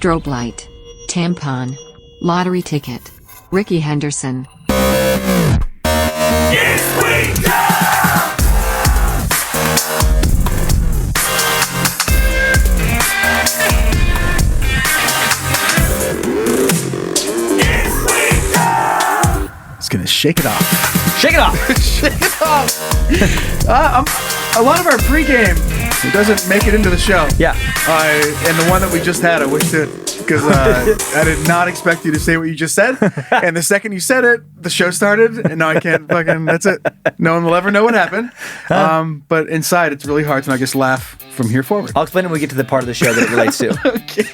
Strobe light. Tampon. Lottery ticket. Rickey Henderson. It's gonna shake it off. Shake it off. Shake it off. A lot of our pregame doesn't make it into the show. Yeah. And the one that we just had, I wish it, because I did not expect you to say what you just said. And the second you said it, the show started, and now I can't fucking, that's it. No one will ever know what happened. But inside, it's really hard to not just laugh from here forward. I'll explain when we get to the part of the show that it relates to. Okay.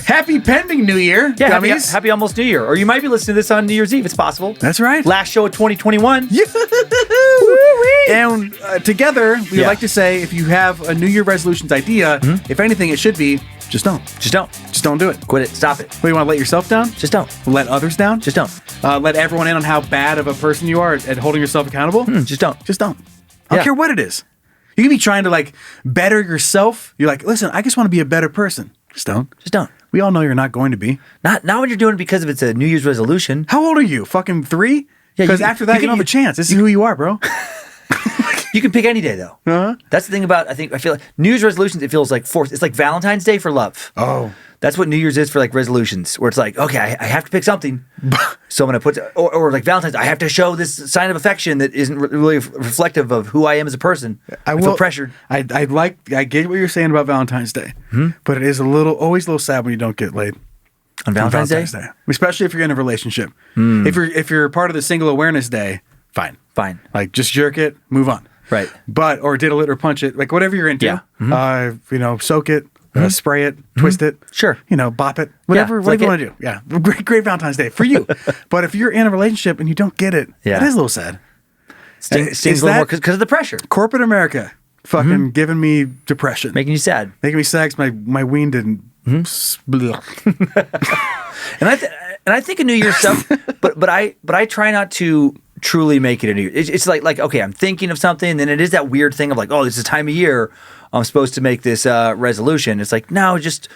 Happy pending New Year, Yeah, dummies. happy almost New Year. Or you might be listening to this on New Year's Eve. It's possible. That's right. Last show of 2021. And together, we would like to say, if you have a New Year resolutions idea, if anything, it should be, just don't. Just don't. Just don't do it. Quit it. Stop it. Well, you want to let yourself down? Just don't. Let others down? Just don't. Let everyone in on how bad of a person you are at holding yourself accountable? Just don't. Just don't. I don't care what it is. You can be trying to like better yourself. You're like, listen, I just want to be a better person. Just don't. Just don't. We all know you're not going to be. Not when you're doing it because of it's a New Year's resolution. How old are you? Fucking 3? Yeah, because after that, you don't have a chance. This is who you are, bro. You can pick any day, though. Uh-huh. That's the thing about, I feel like New Year's resolutions, it feels like forced. It's like Valentine's Day for love. Oh. That's what New Year's is for like resolutions, where it's like, okay, I have to pick something. So I'm going to put, or like Valentine's, I have to show this sign of affection that isn't really reflective of who I am as a person. I feel pressured. I get what you're saying about Valentine's Day, but it is always a little sad when you don't get laid. On Valentine's Day? Especially if you're in a relationship. If you're part of the Single Awareness Day, fine. Like just jerk it, move on. Right. But, or diddle it or punch it, like whatever you're into. Yeah. Soak it, spray it, twist it. Sure. Bop it. Whatever you want to do. Yeah. Great Valentine's Day for you. But if you're in a relationship and you don't get it, that is a little sad. Stings a little more because of the pressure. Corporate America fucking giving me depression. Making you sad. Making me sad because my ween didn't. And I think of New Year's stuff, but I try not to truly make it a New Year. It's like okay, I'm thinking of something, and then it is that weird thing of like, oh, this is the time of year I'm supposed to make this resolution. It's like, no, it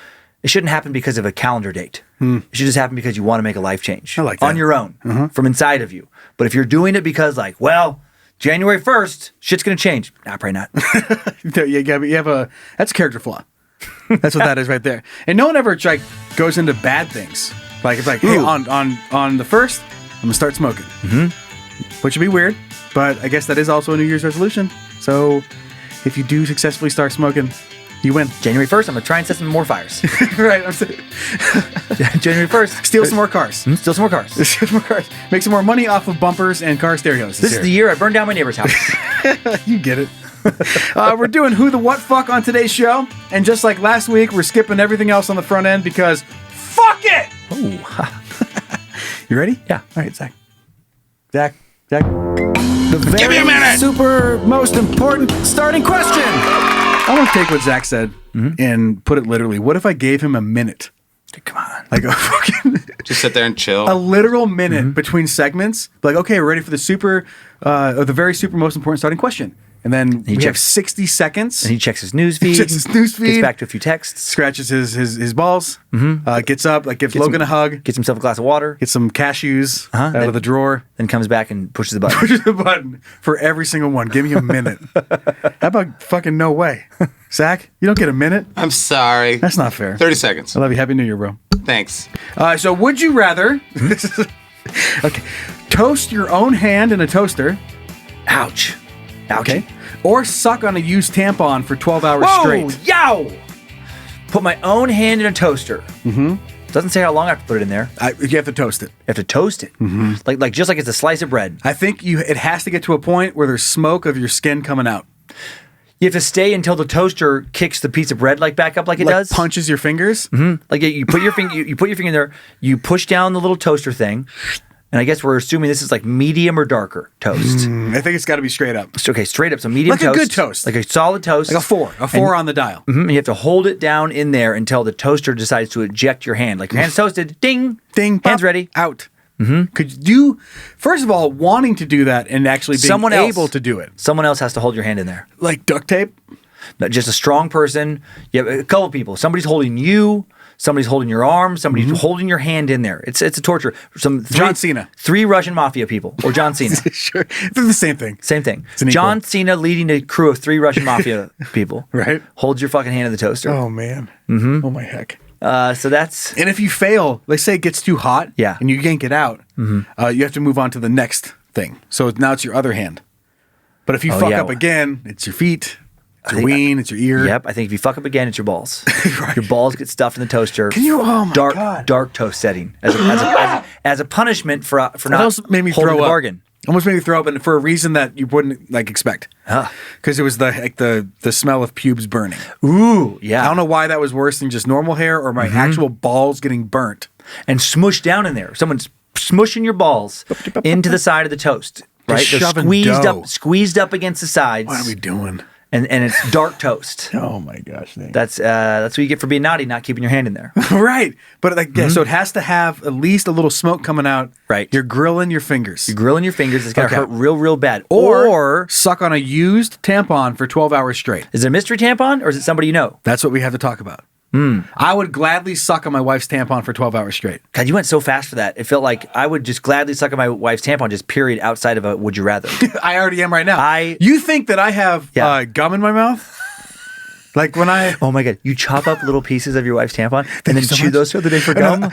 shouldn't happen because of a calendar date. It should just happen because you want to make a life change on your own from inside of you. But if you're doing it because like, well, January 1st, shit's going to change. Nah, probably not. That's a character flaw. That's what that is right there. And no one ever like goes into bad things. Like it's like, hey, on the 1st, I'm gonna start smoking. Which would be weird, but I guess that is also a New Year's resolution. So if you do successfully start smoking, you win. January 1st, I'm gonna try and set some more fires. Right. I'm saying. January 1st, steal some more cars. Steal some more cars. Steal some more cars. Make some more money off of bumpers and car stereos. This is the year I burned down my neighbor's house. You get it. We're doing Who the What Fuck on today's show. And just like last week, we're skipping everything else on the front end because fuck it! You ready? Yeah. All right, Zach. Give me a minute! Super most important starting question! I want to take what Zach said and put it literally. What if I gave him a minute? Come on. Like a fucking... Just sit there and chill. A literal minute between segments. Like, okay, we're ready for the very super most important starting question. And then we have 60 seconds. And he checks his news feed. Gets back to a few texts. Scratches his balls. Gets up, like gives Logan a hug. Gets himself a glass of water. Gets some cashews out of the drawer. Then comes back and pushes the button. Pushes the button for every single one. Give me a minute. How about fucking no way? Zach, you don't get a minute? I'm sorry. That's not fair. 30 seconds. I love you. Happy New Year, bro. Thanks. So would you rather toast your own hand in a toaster? Ouch. Okay. Or suck on a used tampon for 12 hours straight. Yow! Put my own hand in a toaster. Doesn't say how long I have to put it in there. You have to toast it. You have to toast it. Like just like it's a slice of bread. I think it has to get to a point where there's smoke of your skin coming out. You have to stay until the toaster kicks the piece of bread back up like it does. Punches your fingers. Like you put your finger, you put your finger in there. You push down the little toaster thing, and I guess we're assuming this is like medium or darker toast. I think it's got to be straight up. Okay, straight up. So medium toast. Like a good toast. Like a solid toast. Like a 4 on the dial. And you have to hold it down in there until the toaster decides to eject your hand. Like your hand's toasted. Ding. Ding. Hand's ready. Out. Could you, first of all, wanting to do that and actually being able to do it. Someone else has to hold your hand in there. Like duct tape? Not just a strong person. You have a couple people. Somebody's holding you. Somebody's holding your arm. Somebody's holding your hand in there. It's a torture. John Cena. 3 Russian mafia people. Or John Cena. Sure. They're the same thing. Same thing. It's an equal. John Cena leading a crew of 3 Russian mafia people. Right. Holds your fucking hand in the toaster. Oh, man. Oh, my heck. So that's... And if you fail, let's say it gets too hot and you yank it out, you have to move on to the next thing. So now it's your other hand. But if you fuck up again, it's your feet, it's your ween, it's your ear. Yep, I think if you fuck up again, it's your balls. Right. Your balls get stuffed in the toaster. Can you? Oh my God. Dark toast setting as a punishment for not almost made me holding throw the up. bargain. Almost made me throw up, and for a reason that you wouldn't expect. Because it was the smell of pubes burning. Ooh, yeah. I don't know why that was worse than just normal hair or my actual balls getting burnt. And smushed down in there. Someone's smushing your balls into the side of the toast. Right? They're shoving squeezed up against the sides. What are we doing? And it's dark toast. Oh my gosh, Nate. That's what you get for being naughty, not keeping your hand in there. Right. But so it has to have at least a little smoke coming out. Right. You're grilling your fingers. You're grilling your fingers. It's going to hurt real bad. Or suck on a used tampon for 12 hours straight. Is it a mystery tampon or is it somebody you know? That's what we have to talk about. I would gladly suck on my wife's tampon for 12 hours straight. God, you went so fast for that. It felt like I would just gladly suck on my wife's tampon, just period, outside of a would you rather. I already am right now. You think that I have gum in my mouth? Like when I... Oh my God. You chop up little pieces of your wife's tampon and then chew those for the day for gum?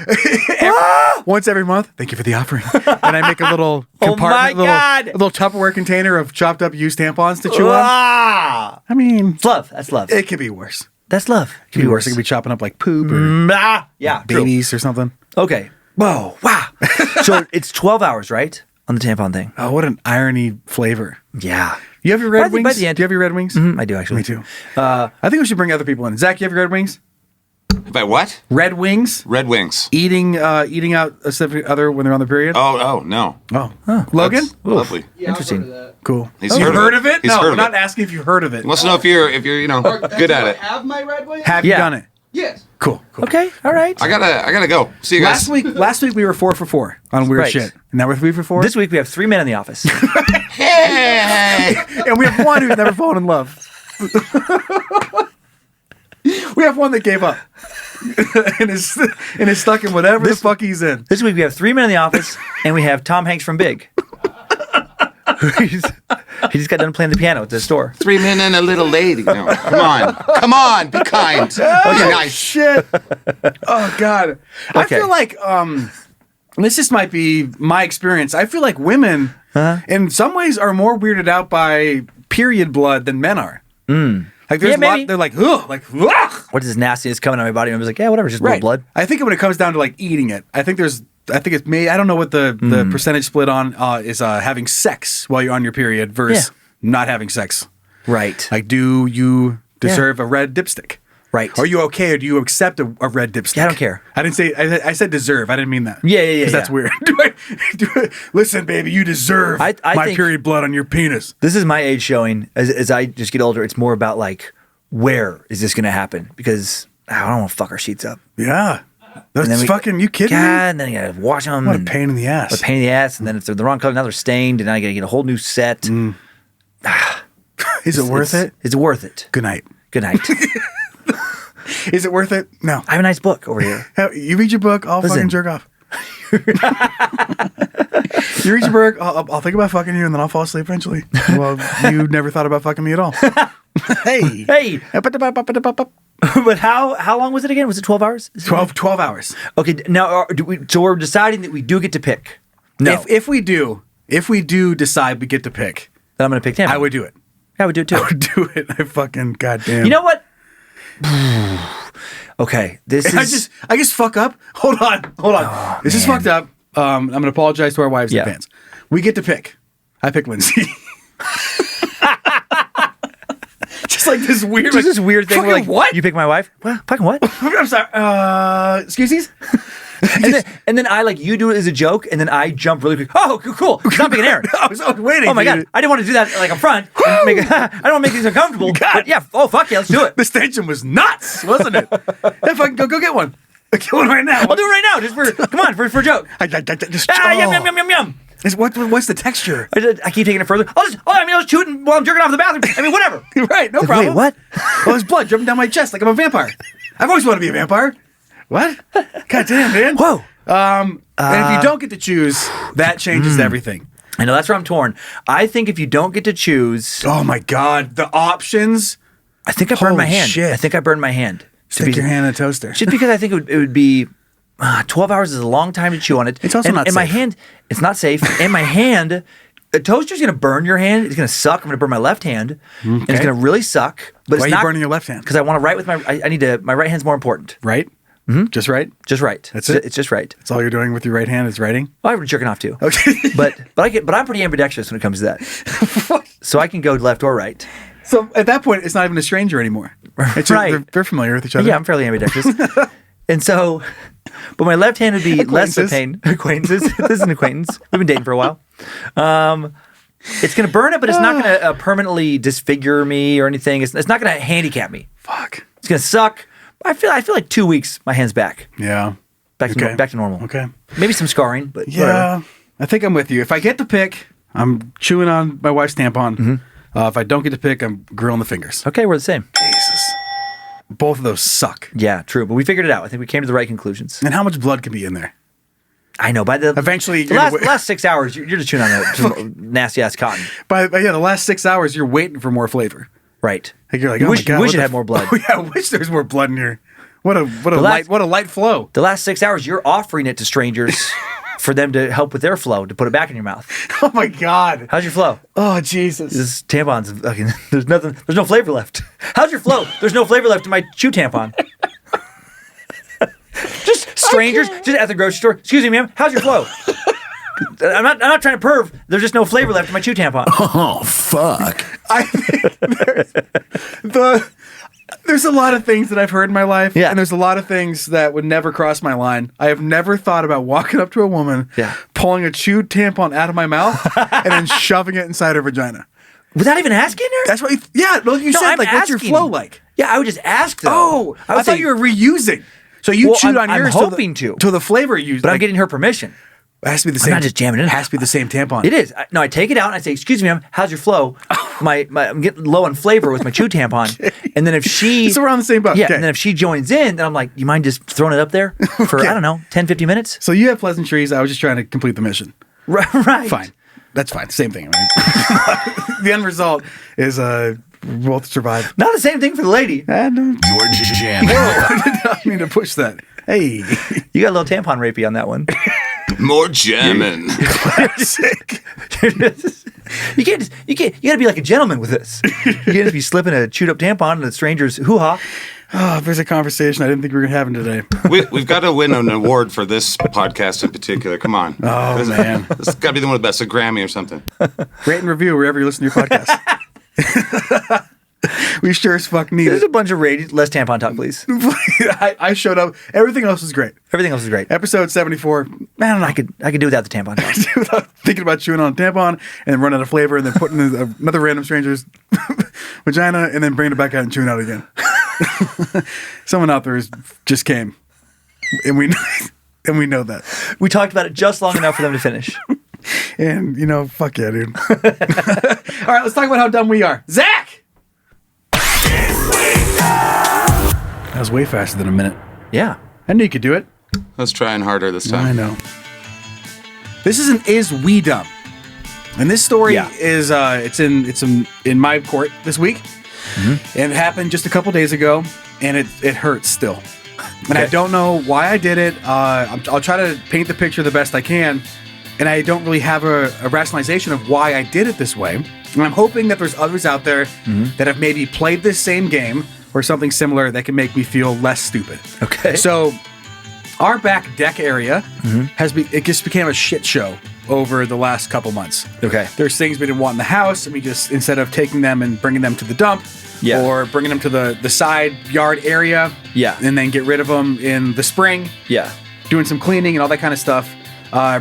Once every month. Thank you for the offering. And I make a little compartment, a little Tupperware container of chopped up used tampons to chew on. I mean... It's love. That's love. It could be worse. That's love. It could be worse. It could be chopping up like poop or babies or something. Okay. Whoa. Wow. So it's 12 hours, right? On the tampon thing. Oh, what an irony flavor. Yeah. You have your Red Wings? Do you have your Red Wings? I do, actually. Me too. I think we should bring other people in. Zach, you have your Red Wings? By what? Red Wings? Red Wings. Eating out a specific other when they're on the period? Oh, no. Oh. Logan? That's lovely. Yeah, interesting. Cool. He's You heard of it? He's No, heard we're of not it. asking if you heard of it. He wants to know if you're good at it. Have my Red Wings? Have you done it? Yes. Cool. Okay. All right. I gotta go. See you guys. Last week we were 4 for 4 on weird Right. shit. And now we're 3 for 4? This week we have 3 men in the office. Hey! And we have one who's never fallen in love. We have one that gave up. and is stuck in whatever the fuck he's in. This week we have 3 men in the office and we have Tom Hanks from Big. He just got done playing the piano at the store. 3 men and a little lady. No, come on, be kind. Be nice. Shit. Oh God. I Okay. feel like this just might be my experience. I feel like women in some ways are more weirded out by period blood than men are. Like there's a lot, they're like, ugh, ugh. What is this nastiness coming out of my body? And I was like, yeah, whatever, just little blood. I think when it comes down to like eating it, I think it's maybe, I don't know what the percentage split on is having sex while you're on your period versus not having sex. Right. Like, do you deserve a red dipstick? Right. Are you okay, or do you accept a red dipstick? Yeah, I don't care. I didn't say. I said deserve. I didn't mean that. Yeah. Because that's weird. Listen, baby, you deserve I my think period blood on your penis. This is my age showing. As I just get older, it's more about like, where is this going to happen? Because I don't want to fuck our sheets up. Yeah. That's fucking. You kidding me? God, and then you got to wash them. What a pain in the ass. What a pain in the ass. And then if they're the wrong color, now they're stained, and now I got to get a whole new set. Is it worth it? Is it worth it? Good night. Good night. Is it worth it? No. I have a nice book over here. You read your book, I'll fucking jerk off. You read your book, I'll think about fucking you, and then I'll fall asleep eventually. Well, you never thought about fucking me at all. Hey. But how long was it again? Was it 12 hours? 12 hours. Okay, now so we're deciding that we do get to pick. No. If we do decide we get to pick, then I'm going to pick Tampon. I would do it. I would do it too. I would do it. I fucking goddamn. You know what? Okay, I just fuck up. Hold on. Oh, This is fucked up. I'm gonna apologize to our wives in advance. We get to pick. I pick Lindsay. Just like this weird, Just this weird thing. Where, like, what? You pick my wife? What? Fucking what? I'm sorry. Excuse me. and then I you do it as a joke, and then I jump really quick. Oh, cool. Stop picking Aaron. I was waiting. Oh my God. I didn't want to do that like up front. I don't want to make these uncomfortable. God. But yeah. Oh, fuck yeah. Let's do it. This tension was nuts, wasn't it? Yeah, fucking go get one. Get one right now. I'll do it right now. Just come on, for a joke. Just, Yum. What's the texture? I keep taking it further. I was shooting while I'm jerking off in the bathroom. I mean, whatever. Right, no problem. Wait, what? Well, there's blood dripping down my chest like I'm a vampire. I've always wanted to be a vampire. What? God damn, man. Whoa. And if you don't get to choose, that changes everything. I know, that's where I'm torn. I think if you don't get to choose... Oh, my God. The options. I think I burned my Holy hand. shit. I think I burned my hand. Stick your hand in a toaster. Just because I think it would be... 12 hours is a long time to chew on it. It's also not and my safe. hand, it's not safe. And my hand, a toaster's going to burn your hand. It's going to suck. I'm going to burn my left hand. And it's going to really suck. But Why it's are not you burning your left hand? Because I want to write with my... I need to... My right hand's more important. Right? Just right? Just right. That's it? It's just right. That's all you're doing with your right hand is writing? Well, I'm jerking off too. Okay. but I'm pretty ambidextrous when it comes to that. So I can go left or right. So at that point, it's not even a stranger anymore. It's Right. They're familiar with each other. Yeah, I'm fairly ambidextrous. And so, but my left hand would be less of pain. Acquaintances. This is an acquaintance. We've been dating for a while. It's going to burn it, but it's not going to permanently disfigure me or anything. It's not going to handicap me. Fuck. It's going to suck. I feel like 2 weeks, my hand's back. Yeah. Back to normal. Okay. Maybe some scarring, but Yeah. whatever. I think I'm with you. If I get to pick, I'm chewing on my wife's tampon. If I don't get to pick, I'm grilling the fingers. Okay, we're the same. Jesus. Both of those suck. Yeah, true. But we figured it out. I think we came to the right conclusions. And how much blood can be in there? I know. By the Eventually, the last 6 hours, you're just chewing on some nasty ass cotton. But yeah, the last 6 hours, you're waiting for more flavor. Right. Like you're like, You oh wish- my God, you wish what it the had more blood. Oh, yeah, I wish there was more blood in here. What a last- light flow. The last 6 hours, you're offering it to strangers for them to help with their flow, to put it back in your mouth. Oh my God. How's your flow? Oh Jesus. This tampon's fucking. There's no flavor left. How's your flow? There's no flavor left in my chew tampon. Just strangers, just at the grocery store. Excuse me, ma'am. How's your flow? I'm not trying to perv. There's just no flavor left in my chew tampon. Oh, fuck. I think there's a lot of things that I've heard in my life, Yeah. and there's a lot of things that would never cross my line. I have never thought about walking up to a woman, Yeah. pulling a chewed tampon out of my mouth, and then shoving it inside her vagina. Without even asking her? That's what. Yeah, well, you No, said I'm like, what's your asking. flow like? Yeah, I would just ask though. Oh, I would thought say, you were reusing. So you Well, chewed I'm- on I'm yours hoping to. to the flavor you. but I'm getting her permission. It has to be the I'm same. not just jamming it in. It has to be the same tampon. It is. No, I take it out and I say, "Excuse me, ma'am, how's your flow?" I'm getting low on flavor with my chew tampon, and then if she, So we're on the same boat. yeah, Okay. and then if she joins in, then I'm like, "You mind just throwing it up there for I don't know, 10, 15 minutes?" So you have pleasantries. I was just trying to complete the mission. Right. Fine. That's fine. Same thing. I mean, the end result is we'll both survive. Not the same thing for the lady. And You're jamming. I did not mean to push that. Hey, You got a little tampon rapey on that one. More jamming. sick. You gotta be like a gentleman with this. You can't be slipping a chewed up tampon in a stranger's hoo-ha. Oh, there's a conversation I didn't think we were having today. We've got to win an award for this podcast in particular. Come on. Oh man, This has got to be the one of the best, a Grammy or something. rate and review wherever you listen to your podcast. We sure as fuck need There's it. a bunch of ratings. Less tampon talk, please. I showed up. Everything else was great. Everything else is great. Episode 74. Man, I could do without the tampon talk. without thinking about chewing on a tampon and then running out of flavor and then putting in another random stranger's vagina and then bringing it back out and chewing out again. Someone out there just came, and we know that. We talked about it just long enough for them to finish. And fuck yeah, dude. All right, let's talk about how dumb we are. Zach. That was way faster than a minute. Yeah. I knew you could do it. Let's try harder this time. I know. This is an Is We Dumb? And this story Yeah. is it's in my court this week. And it happened just a couple days ago, and it hurts still. And I Okay. don't know why I did it. I'll try to paint the picture the best I can, and I don't really have a rationalization of why I did it this way. And I'm hoping that there's others out there that have maybe played this same game or something similar that can make me feel less stupid. Okay. So our back deck area it just became a shit show over the last couple months. Okay. There's things we didn't want in the house, and we just, instead of taking them and bringing them to the dump, Yeah. or bringing them to the side yard area, Yeah. and then get rid of them in the spring, Yeah. doing some cleaning and all that kind of stuff,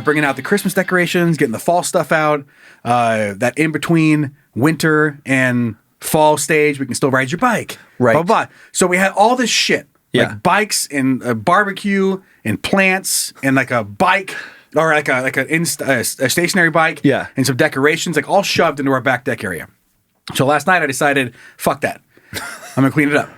bringing out the Christmas decorations, getting the fall stuff out, that in between winter and fall stage, we can still ride your bike. Right. Blah, blah, blah. So we had all this shit, Yeah. like bikes and a barbecue and plants and like a bike or like a stationary bike, Yeah. and some decorations, like all shoved into our back deck area. So last night I decided, fuck that, I'm gonna clean it up.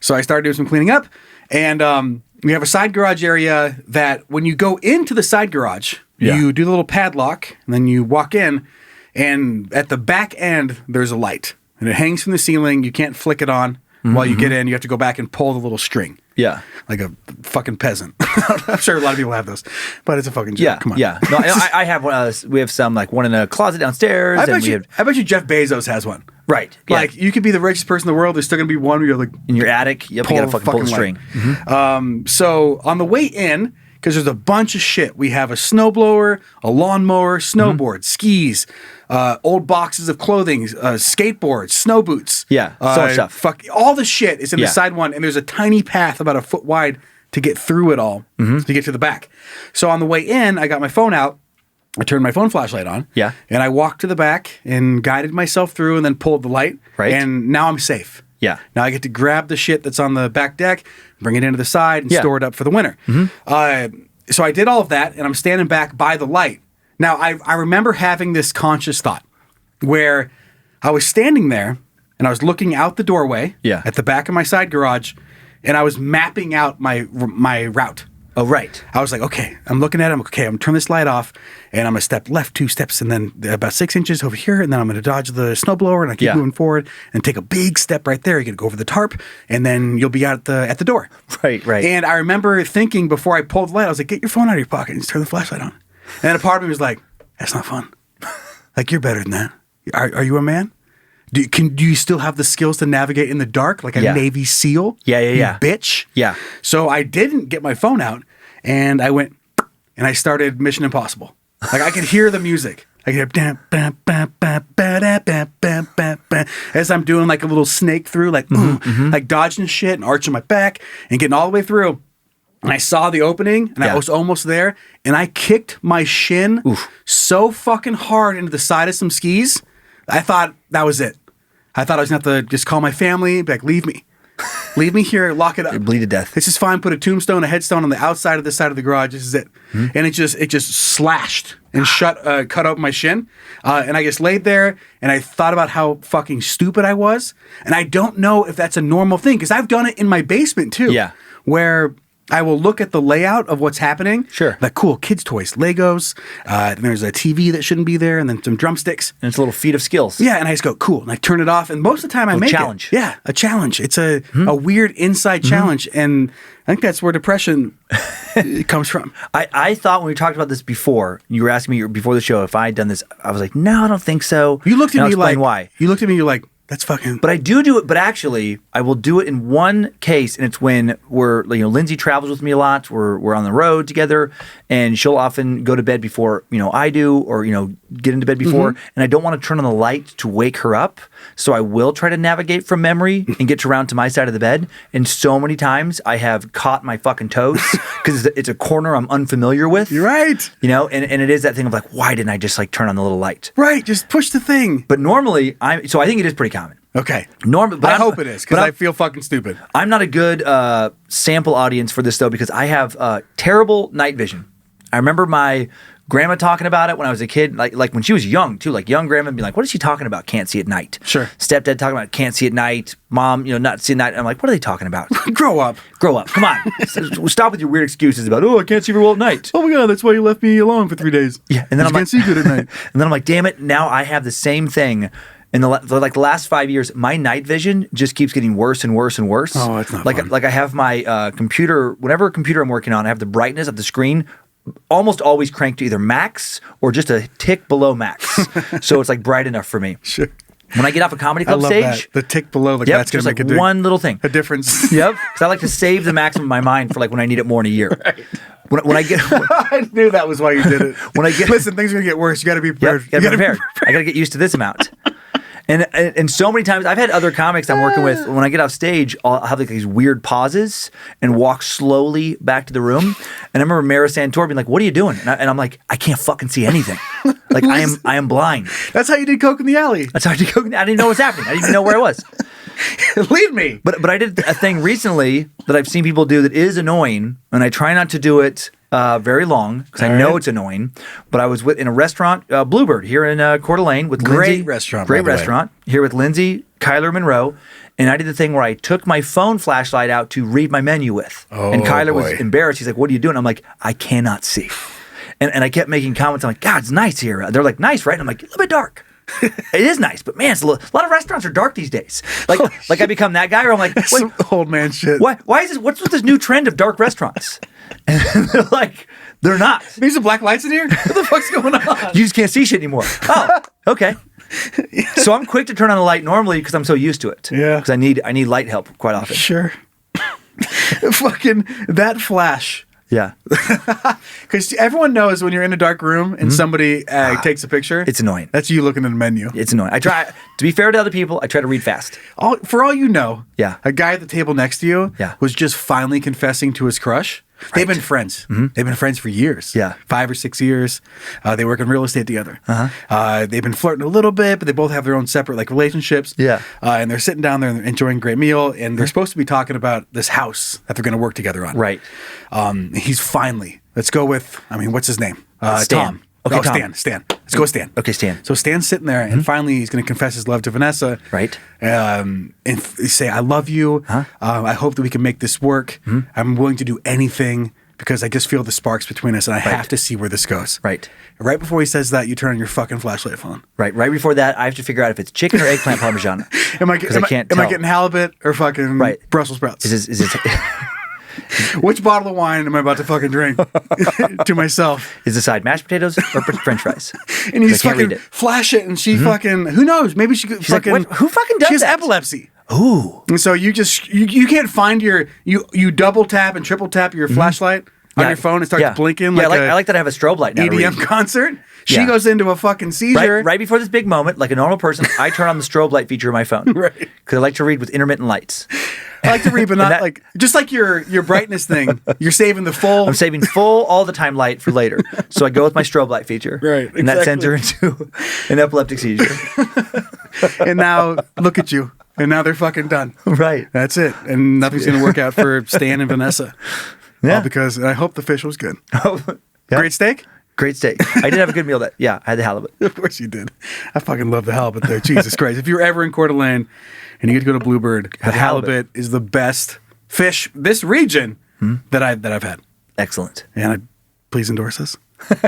So I started doing some cleaning up, and we have a side garage area that when you go into the side garage, you do the little padlock, and then you walk in, and at the back end there's a light, and it hangs from the ceiling. You can't flick it on while you get in. You have to go back and pull the little string. Yeah. Like a fucking peasant. I'm sure a lot of people have those, but it's a fucking joke. Yeah. Come on. Yeah. No, I have one. We have some, like one in a closet downstairs. I bet you Jeff Bezos has one. Right. Yeah. Like you could be the richest person in the world. There's still gonna be one where you're like in your attic. Yep. You got to fucking pull the string. So on the way in, because there's a bunch of shit. We have a snowblower, a lawnmower, snowboard, skis, old boxes of clothing, skateboards, snow boots. Yeah, so much stuff. Fuck, all the shit is in the side one, and there's a tiny path about a foot wide to get through it all to get to the back. So on the way in, I got my phone out. I turned my phone flashlight on. Yeah. And I walked to the back and guided myself through and then pulled the light. Right. And now I'm safe. Yeah. Now I get to grab the shit that's on the back deck, bring it into the side, and store it up for the winter. So I did all of that, and I'm standing back by the light. Now, I remember having this conscious thought where I was standing there, and I was looking out the doorway at the back of my side garage, and I was mapping out my route. Oh, right. I was like, okay, I'm looking at it. I'm like, okay, I'm going to turn this light off, and I'm going to step left 2 steps, and then about 6 inches over here, and then I'm going to dodge the snowblower, and I keep moving forward, and take a big step right there. You're going to go over the tarp, and then you'll be out at the door. Right. And I remember thinking before I pulled the light, I was like, get your phone out of your pocket and just turn the flashlight on. And then a part of me was like, that's not fun. Like, you're better than that. Are you a man? Do you still have the skills to navigate in the dark like a Navy SEAL? Yeah. You bitch. Yeah. So I didn't get my phone out, and I went and I started Mission Impossible. Like I could hear the music. I could hear as I'm doing like a little snake through, like like dodging shit and arching my back and getting all the way through. And I saw the opening, and I was almost there, and I kicked my shin so fucking hard into the side of some skis. I thought that was it. I thought I was going to have to just call my family, be like, leave me. Leave me here, lock it up. You bleed to death. This is fine. Put a tombstone, a headstone on the outside of this side of the garage. This is it. And it just slashed and cut open my shin. And I just laid there, and I thought about how fucking stupid I was. And I don't know if that's a normal thing, because I've done it in my basement too. Yeah. Where I will look at the layout of what's happening. Sure. Like cool kids' toys, Legos. And there's a TV that shouldn't be there, and then some drumsticks. And it's a little feat of skills. Yeah, and I just go, cool. And I turn it off, and most of the time I make challenge. it. Yeah, a challenge. It's a weird inside challenge, and I think that's where depression comes from. I thought when we talked about this before, you were asking me before the show if I had done this, I was like, no, I don't think so. You looked at and me I'll explain like, why. You looked at me, you're like, that's fucking... But I do it, but actually, I will do it in one case, and it's when Lindsay travels with me a lot, we're on the road together, and she'll often go to bed before, I do, or, get into bed before, and I don't want to turn on the light to wake her up, so I will try to navigate from memory and get around to my side of the bed, and so many times I have caught my fucking toes, because it's a corner I'm unfamiliar with. You're right. And it is that thing of like, why didn't I just turn on the little light? Right, just push the thing. But normally, so I think it is pretty common. Okay. But I hope it is, because I feel fucking stupid. I'm not a good sample audience for this, though, because I have terrible night vision. I remember my grandma talking about it when I was a kid, like when she was young, too. Like, young grandma being like, what is she talking about? Can't see at night. Sure. Stepdad talking about can't see at night. Mom, not see at night. I'm like, what are they talking about? Grow up. Grow up. Come on. Stop with your weird excuses about, I can't see very well at night. Oh, my God, that's why you left me alone for 3 days. Yeah. And then I can't see good at night. And then I'm like, damn it, now I have the same thing. In the last 5 years, my night vision just keeps getting worse and worse and worse. Oh, it's not fun. Like I have my computer, whatever computer I'm working on, I have the brightness of the screen almost always cranked to either max or just a tick below max. So it's bright enough for me. Sure. When I get off a comedy club love stage, that. The tick below, that's going to make one little thing. A difference. Yep. Because I like to save the maximum in my mind for when I need it more in a year. Right. When I get, I knew that was why you did it. Listen, things are going to get worse. You got to be prepared. Yep, you got to be prepared. I got to get used to this amount. And so many times, I've had other comics I'm working with, when I get off stage, I'll have these weird pauses and walk slowly back to the room. And I remember Mara Santor being like, what are you doing? And I'm like, I can't fucking see anything. I am blind. That's how you did Coke in the Alley. That's how I did Coke. I didn't know what was happening. I didn't even know where I was. Lead me. But I did a thing recently that I've seen people do that is annoying, and I try not to do it very long because I know it's annoying. But I was in a restaurant, Bluebird, here in Coeur d'Alene with Great Lindsay. restaurant, Great by the way. restaurant. Here with Lindsay, Kyler Monroe. And I did the thing where I took my phone flashlight out to read my menu with. And Kyler was embarrassed. He's like, what are you doing? I'm like, I cannot see. And I kept making comments. I'm like, God, it's nice here. They're like, nice, right? And I'm like, a little bit dark. It is nice, but man, a lot of restaurants are dark these days. Like I become that guy, or I'm like, That's wait, some old man shit. why is this? What's with this new trend of dark restaurants? And they're like, they're not. There's some black lights in here? What the fuck's going on? You just can't see shit anymore. Oh, okay. So I'm quick to turn on the light normally because I'm so used to it. Yeah. Because I need light help quite often. Sure. Fucking that flash. Yeah. Because everyone knows when you're in a dark room and somebody takes a picture. It's annoying. That's you looking at the menu. It's annoying. I try to be fair to other people. I try to read fast. For all you know, Yeah. a guy at the table next to you was just finally confessing to his crush. They've been friends. They've been friends for years. Yeah. 5 or 6 years. They work in real estate together. They've been flirting a little bit, but they both have their own separate relationships. Yeah. And they're sitting down there and they're enjoying a great meal, and they're supposed to be talking about this house that they're going to work together on. Right. He's finally, let's go with, what's his name? Stan. Tom. Okay, Tom. Stan. Let's go with Stan. Okay, Stan. So Stan's sitting there, and finally he's going to confess his love to Vanessa. Right. And say, I love you. I hope that we can make this work. I'm willing to do anything because I just feel the sparks between us, and I have to see where this goes. Right. Right before he says that, you turn on your fucking flashlight phone. Right before that, I have to figure out if it's chicken or eggplant parmesan. Am I can't tell. getting halibut or fucking Brussels sprouts? Is it Which bottle of wine am I about to fucking drink to myself? Is the side mashed potatoes or French fries? And you just I can't fucking read it. flash it, and she fucking, who knows? Maybe she She's like, fucking, what? Who fucking does she has that? epilepsy. Ooh. And so you just, you can't find you double tap and triple tap your flashlight on your phone and starts blinking like I like that I have a strobe light now. to EDM read. concert. She Yeah. goes into a fucking seizure. Right before this big moment, like a normal person, I turn on the strobe light feature of my phone. Right. Because I like to read with intermittent lights. I like to read, but not that- like, just like your brightness thing. You're saving the full. I'm saving full all the time light for later. So I go with my strobe light feature. Right, And that sends her into an epileptic seizure. And now, look at you. And now they're fucking done. Right. That's it. And nothing's going to work out for Stan and Vanessa. Yeah. All because I hope the fish was good. Yeah. Great steak? Great steak. I did have a good meal. I had the halibut. Of course you did. I fucking love the halibut there. Jesus Christ. If you're ever in Coeur d'Alene and you get to go to Bluebird, the halibut is the best fish this region that I've had. Excellent. And please endorse us.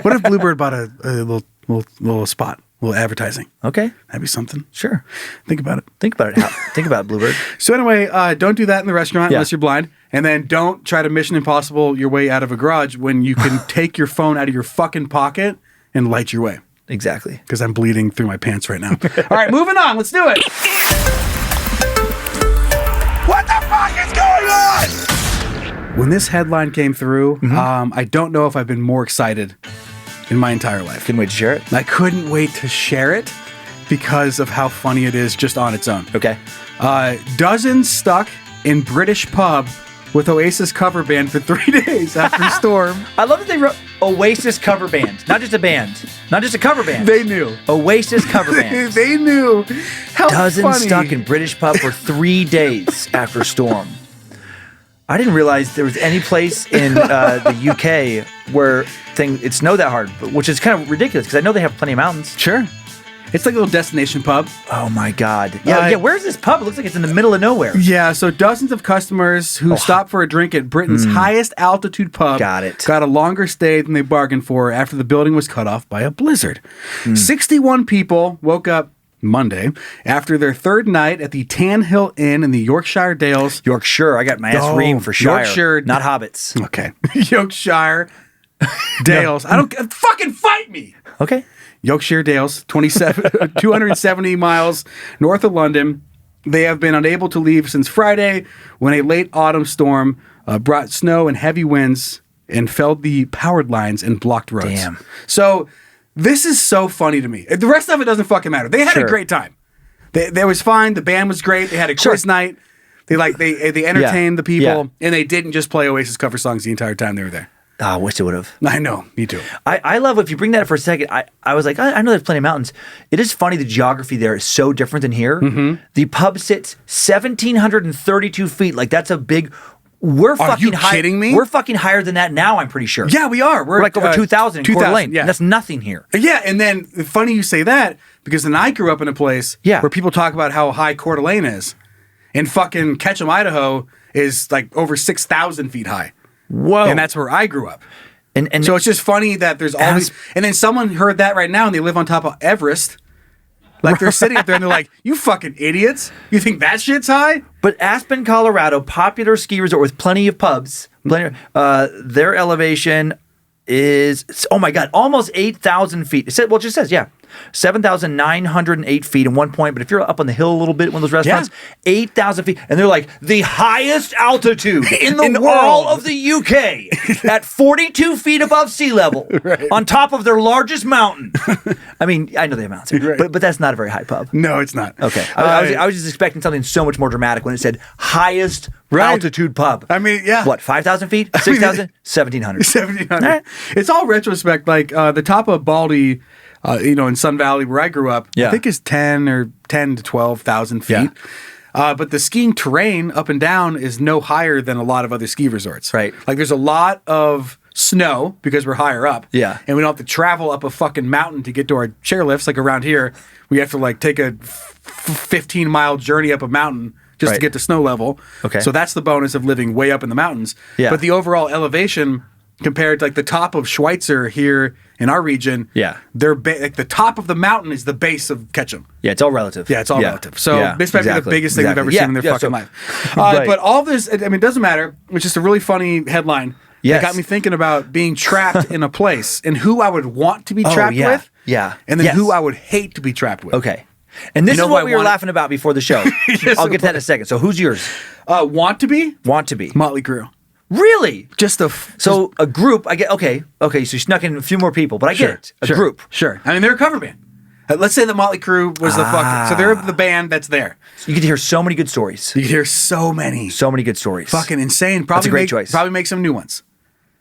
What if Bluebird bought a little spot, a little advertising? Okay. That'd be something. Sure. Think about it. Think about it. Think about it, Bluebird. So anyway, don't do that in the restaurant Yeah. unless you're blind. And then don't try to Mission Impossible your way out of a garage when you can take your phone out of your fucking pocket and light your way. Exactly. Because I'm bleeding through my pants right now. All right, moving on. Let's do it. What the fuck is going on? When this headline came through, I don't know if I've been more excited in my entire life. Couldn't wait to share it. I couldn't wait to share it because of how funny it is just on its own. Okay. Dozens stuck in British pub with Oasis cover band for 3 days after storm. I love that they wrote Oasis cover band. Not just a band. Not just a cover band. They knew. Oasis cover band. They knew. How Dozens funny. stuck in British pub for 3 days after storm. I didn't realize there was any place in the UK where it snowed that hard, which is kind of ridiculous because I know they have plenty of mountains. Sure. It's like a little destination pub. Oh my God. Yeah, where's this pub? It looks like it's in the middle of nowhere. Yeah, so dozens of customers who stopped for a drink at Britain's highest altitude pub Got it. got a longer stay than they bargained for after the building was cut off by a blizzard. 61 people woke up Monday after their third night at the Tan Hill Inn in the Yorkshire Dales. Yorkshire. I got my ass reamed for Shire. Yorkshire. Not hobbits. Okay. Yorkshire Dales. I don't fucking fight me. Okay. Yorkshire Dales, 270 miles north of London. They have been unable to leave since Friday when a late autumn storm brought snow and heavy winds and felled the powered lines and blocked roads. Damn. So this is so funny to me. The rest of it doesn't fucking matter. They had a great time. They was fine. The band was great. They had a quiz night. They entertained the people, and they didn't just play Oasis cover songs the entire time they were there. I wish it would have. I know, me too. I love if you bring that up for a second. I was like, I know there's plenty of mountains. It is funny the geography there is so different than here. The pub sits 1,732 feet. Like that's a big We're Are you fucking kidding me? We're fucking higher than that now, I'm pretty sure. Yeah, we are. We're like over 2,000 in Coeur Lane. Yeah. And that's nothing here. Yeah, and then funny you say that because then I grew up in a place where people talk about how high Coeur d'Alene is. And fucking Ketchum, Idaho is like over 6,000 feet high. Whoa. And that's where I grew up. And so it's just funny that there's all these. And then someone heard that right now and they live on top of Everest. Like they're sitting up there and they're like, you fucking idiots. You think that shit's high? But Aspen, Colorado, popular ski resort with plenty of pubs. Their elevation is, oh my God, almost 8,000 feet. It just says, 7,908 feet in one point. But if you're up on the hill a little bit, one of those restaurants, 8,000 feet. And they're like, the highest altitude in the world. All of the UK at 42 feet above sea level on top of their largest mountain. I mean, I know they have mountains, but that's not a very high pub. No, it's not. Okay. I was just expecting something so much more dramatic when it said highest altitude pub. I mean, yeah. What, 5,000 feet? 6,000? 1,700. 1,700. Right. It's all retrospect. Like the top of Baldy, in Sun Valley where I grew up, I think is 10 to 12,000 feet. Yeah. But the skiing terrain up and down is no higher than a lot of other ski resorts. Right. Like there's a lot of snow because we're higher up. Yeah. And we don't have to travel up a fucking mountain to get to our chairlifts. Like around here, we have to like take a 15-mile journey up a mountain just to get to snow level. Okay. So that's the bonus of living way up in the mountains. Yeah. But the overall elevation compared to like the top of Schweitzer here in our region, they're like the top of the mountain is the base of Ketchum. Yeah, it's all relative. Yeah, it's all relative. So this might be the biggest thing they've ever seen in their fucking life. But all this, I mean, it doesn't matter. It's just a really funny headline. It got me thinking about being trapped in a place and who I would want to be trapped with. Yeah. And then who I would hate to be trapped with. Okay. And this is what we were laughing about before the show. I'll get to that in a second. So who's yours? Want to be? Want to be. Motley Crue. Really? Just a a group. I get okay. So you snuck in a few more people, but I get it. A group. Sure. I mean, they're a cover band. Let's say the Motley Crue was the fucking. So they're the band that's there. You get to hear so many good stories. You get to hear so many good stories. Fucking insane. Probably that's a great choice. Probably make some new ones.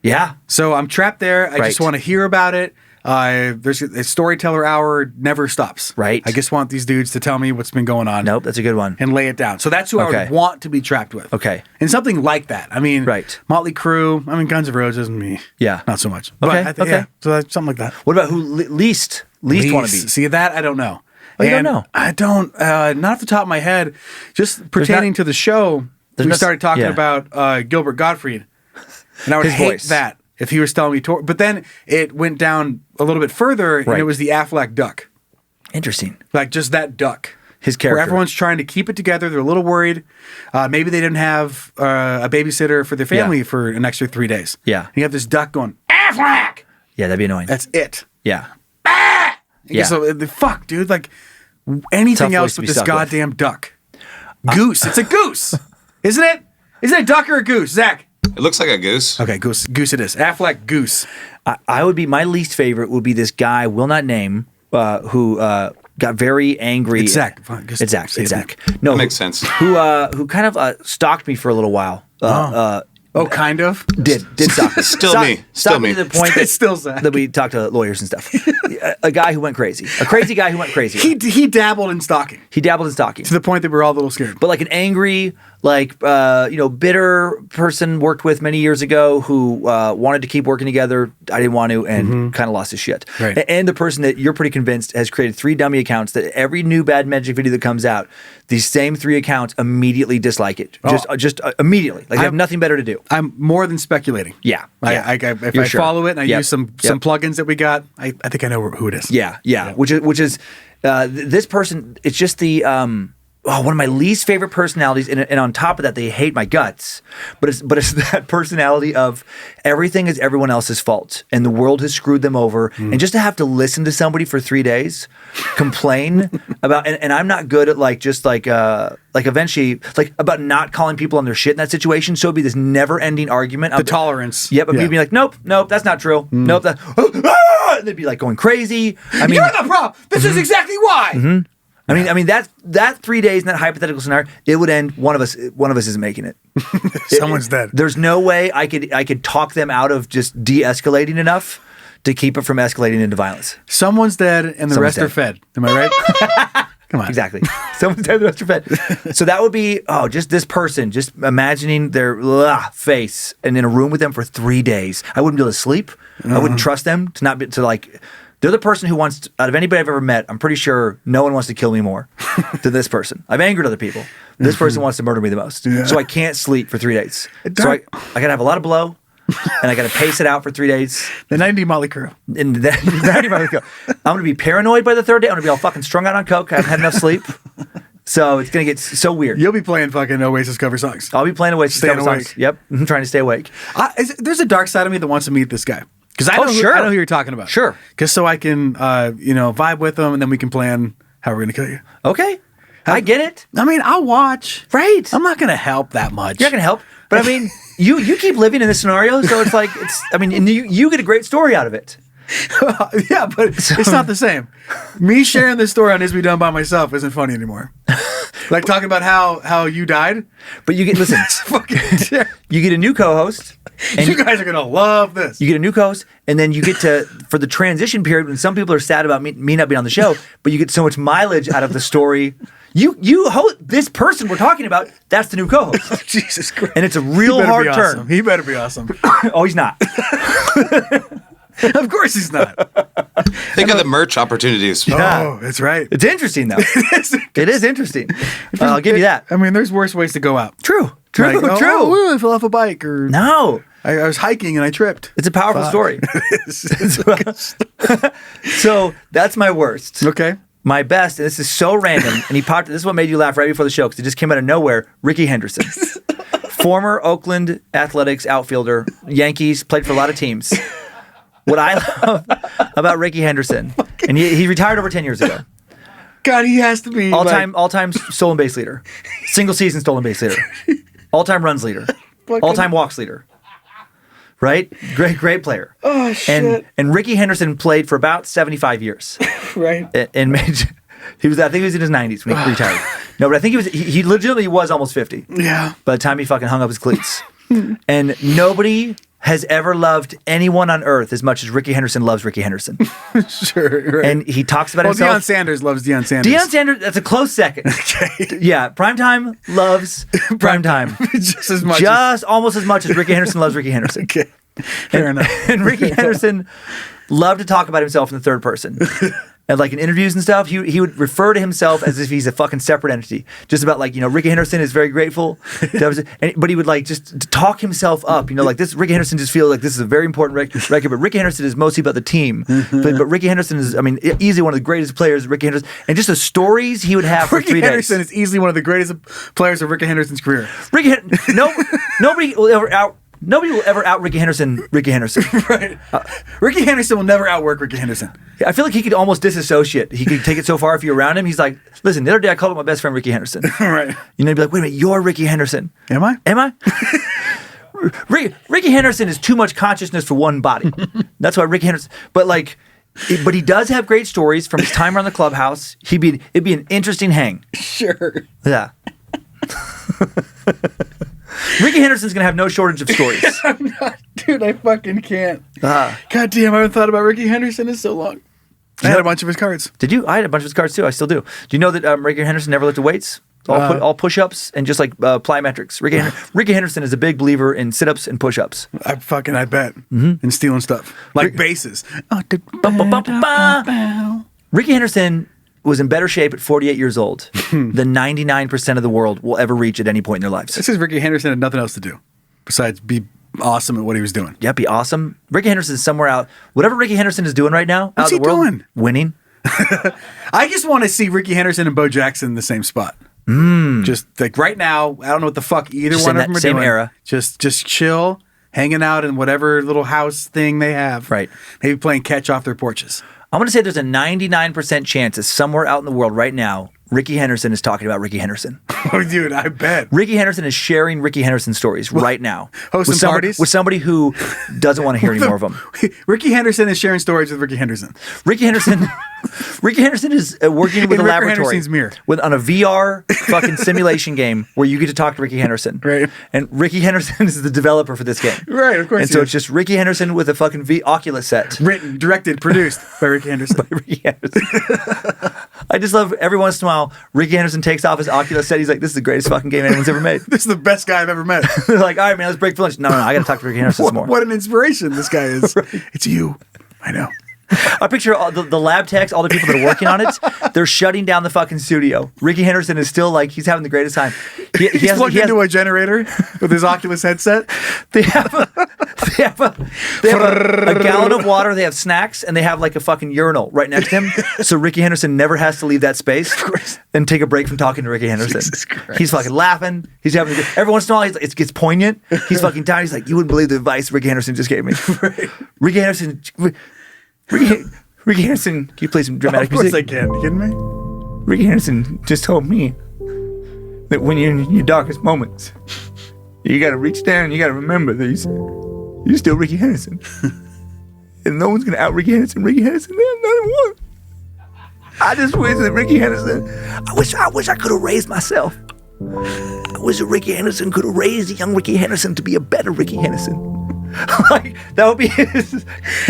Yeah. So I'm trapped there. I just want to hear about it. There's a storyteller hour never stops. Right. I just want these dudes to tell me what's been going on. Nope, that's a good one. And lay it down. So that's who I would want to be trapped with. Okay. And something like that. I mean, Motley Crue, I mean, Guns N' Roses, me. Yeah. Not so much. Okay. But yeah, so that's something like that. What about who least want to be? See, that I don't know. Oh, you don't know? I don't, not off the top of my head. Just pertaining to the show, we started talking about Gilbert Gottfried. And I would hate that if he was telling me to. But then it went down a little bit further, and it was the Aflac duck. Interesting. Like just that duck. His character. Where everyone's trying to keep it together. They're a little worried. Maybe they didn't have a babysitter for their family for an extra 3 days. Yeah. And you have this duck going, Aflac! Yeah, that'd be annoying. That's it. Yeah. Ah! Yeah. So, fuck, dude. Like, anything else with this goddamn duck. Goose. It's a goose. Isn't it? Is it a duck or a goose, Zach? It looks like a goose. Okay, goose it is. Aflac goose. I would be, my least favorite would be this guy, will not name, who got very angry. It's Zach. It's Zach. No, that makes sense. Who kind of stalked me for a little while. Kind of? Did stalk me. Still me. Stop me to the point it's still Zach. that we talked to lawyers and stuff. A guy who went crazy. A crazy guy who went crazy. He dabbled in stalking. He dabbled in stalking. To the point that we're all a little scared. But like an angry, bitter person worked with many years ago who wanted to keep working together. I didn't want to and kind of lost his shit. Right. And the person that you're pretty convinced has created 3 dummy accounts that every new Bad Magic video that comes out, these same 3 accounts immediately dislike it. Just immediately. Like they have nothing better to do. I'm more than speculating. Yeah. If I follow it and I use some plugins that we got, I think I know who it is. Yeah. Which is this person. It's just the one of my least favorite personalities, and on top of that, they hate my guts. But it's that personality of everything is everyone else's fault, and the world has screwed them over. And just to have to listen to somebody for 3 days complain about, and I'm not good at eventually about not calling people on their shit in that situation. So it'd be this never-ending argument. The tolerance. Yep. But you'd be like, nope, that's not true. Nope. And they'd be like going crazy. I mean, you're the problem. This is exactly why. I mean that 3 days in that hypothetical scenario, it would end. One of us isn't making it. Someone's dead. There's no way I could talk them out of just de-escalating enough to keep it from escalating into violence. Someone's dead and the rest are fed. Am I right? Come on. Exactly. Someone's dead, the rest are fed. So that would be, just this person, just imagining their face and in a room with them for 3 days. I wouldn't be able to sleep. I wouldn't trust them to not be, to like, they're the person who wants, out of anybody I've ever met, I'm pretty sure no one wants to kill me more than this person. I've angered other people. This person wants to murder me the most. Yeah. So I can't sleep for 3 days. So I got to have a lot of blow. And I got to pace it out for 3 days. Then I need Molly Crew. And then I'm going to be paranoid by the third day. I'm going to be all fucking strung out on coke. I haven't had enough sleep. So it's going to get so weird. You'll be playing fucking Oasis cover songs. I'll be playing Oasis cover songs. Yep. I'm trying to stay awake. There's a dark side of me that wants to meet this guy. Because I know who you're talking about. Sure. Because so I can, vibe with him, and then we can plan how we're going to kill you. Okay. I get it. I mean, I'll watch. Right. I'm not going to help that much. You're not going to help. But I mean, you keep living in this scenario, so it's like, and you get a great story out of it. Yeah, but it's not the same. Me sharing this story on Is Be Done by myself isn't funny anymore. Like talking about how you died. But you get, listen, you get a new co-host. And you guys are going to love this. You get a new co-host, and then you get to, for the transition period, when some people are sad about me not being on the show, but you get so much mileage out of the story. This person we're talking about, that's the new co-host. Oh, Jesus Christ. And it's a real hard turn. He better be awesome. Oh, he's not. Of course he's not. Think of the merch opportunities. Yeah. Oh, that's right. It's interesting, though. It is interesting. I'll give you that. I mean, there's worse ways to go out. True. Like, I fell off a bike. Or no. I was hiking and I tripped. It's a powerful story. So that's my worst. Okay. My best, and this is so random, and this is what made you laugh right before the show, because it just came out of nowhere, Rickey Henderson. Former Oakland Athletics outfielder, Yankees, played for a lot of teams. What I love about Rickey Henderson, and he retired over 10 years ago. God, he has to be all-time stolen base leader, single season stolen base leader, all-time runs leader, all-time walks leader. Right? Great player. Oh, shit. And Rickey Henderson played for about 75 years. Right. And I think he was in his 90s when he retired. No, but I think he legitimately was almost 50. Yeah. By the time he fucking hung up his cleats. And nobody has ever loved anyone on earth as much as Rickey Henderson loves Rickey Henderson. Sure, right. And he talks about himself. Deion Sanders loves Deion Sanders. Deion Sanders, that's a close second. Okay. Yeah, Primetime loves Primetime. Just as much. Almost as much as Rickey Henderson loves Rickey Henderson. Okay. Fair enough. And Rickey Henderson loved to talk about himself in the third person. And like in interviews and stuff, he would refer to himself as if he's a fucking separate entity. Just about like, Rickey Henderson is very grateful. But he would like just talk himself up. Like this, Rickey Henderson just feels like this is a very important record. But Rickey Henderson is mostly about the team. But Rickey Henderson is, easily one of the greatest players, Rickey Henderson. And just the stories he would have for 3 days. Rickey Henderson is easily one of the greatest players of Rickey Henderson's career. Nobody will ever out Rickey Henderson. Right. Rickey Henderson will never outwork Rickey Henderson. I feel like he could almost disassociate. He could take it so far if you're around him. He's like, listen, the other day I called up my best friend Rickey Henderson. Right. You'd be like, wait a minute, you're Rickey Henderson. Am I? Rickey Henderson is too much consciousness for one body. That's why Rickey Henderson. But he does have great stories from his time around the clubhouse. It'd be an interesting hang. Sure. Yeah. Rickey Henderson's gonna have no shortage of stories. I'm not, dude. I fucking can't. God damn, I haven't thought about Rickey Henderson in so long. I had a bunch of his cards. Did you? I had a bunch of his cards too. I still do. Do you know that Rickey Henderson never lifted weights? All push-ups and just like plyometrics. Rickey Henderson is a big believer in sit-ups and push-ups. I bet. And stealing stuff like bases. Rickey Henderson was in better shape at 48 years old than 99% of the world will ever reach at any point in their lives. This is Rickey Henderson had nothing else to do besides be awesome at what he was doing. Yeah, be awesome. Rickey Henderson is somewhere out. Whatever Rickey Henderson is doing right now, what's he doing? Winning. I just want to see Rickey Henderson and Bo Jackson in the same spot. Just like right now, I don't know what the fuck either just one of them are same doing. Era. Just chill, hanging out in whatever little house thing they have. Right. Maybe playing catch off their porches. I'm going to say there's a 99% chance that somewhere out in the world right now, Rickey Henderson is talking about Rickey Henderson. Oh, dude, I bet. Rickey Henderson is sharing Rickey Henderson stories right now. Hosting parties? With somebody who doesn't want to hear any more of them. Rickey Henderson is sharing stories with Rickey Henderson. Rickey Henderson is working with a laboratory. Henderson's mirror. On a VR fucking simulation game where you get to talk to Rickey Henderson. Right. And Rickey Henderson is the developer for this game. Right, of course. And so it's just Rickey Henderson with a fucking Oculus set. Written, directed, produced by Rickey Henderson. By Rickey Henderson. I just love every once in a while, Rickey Henderson takes off his Oculus set. He's like, this is the greatest fucking game anyone's ever made. This is the best guy I've ever met. They're like, all right, man, let's break for lunch. No, I got to talk to Rickey Henderson some more. What an inspiration this guy is. Right. It's you. I know. I picture all the lab techs, all the people that are working on it. They're shutting down the fucking studio. Rickey Henderson is still like, he's having the greatest time. He's plugged into a generator with his Oculus headset. They have a gallon of water. They have snacks, and they have like a fucking urinal right next to him. So Rickey Henderson never has to leave that space and take a break from talking to Rickey Henderson. He's fucking laughing. He's having every once in a while. It gets poignant. He's fucking tired. He's like, you wouldn't believe the advice Rickey Henderson just gave me. Right. Rickey Henderson, can you play some dramatic music? Of course I can. You kidding me? Rickey Henderson just told me that when you're in your darkest moments, you got to reach down and you got to remember that you're still Rickey Henderson. And no one's going to out Rickey Henderson. Rickey Henderson, there's nothing one. I just wish that Rickey Henderson, I wish I could have raised myself. I wish that Rickey Henderson could have raised young Rickey Henderson to be a better Rickey Henderson. Like, that would be his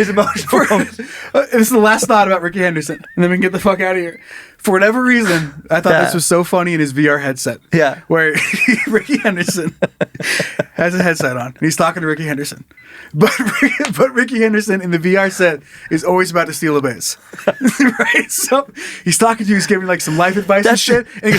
emotional moment. This is the last thought about Rickey Henderson, and then we can get the fuck out of here. For whatever reason, I thought this was so funny in his VR headset. Yeah. Where Rickey Henderson has a headset on, and he's talking to Rickey Henderson. But Rickey Henderson in the VR set is always about to steal a base. Right? So he's talking to you, he's giving like some life advice and shit, and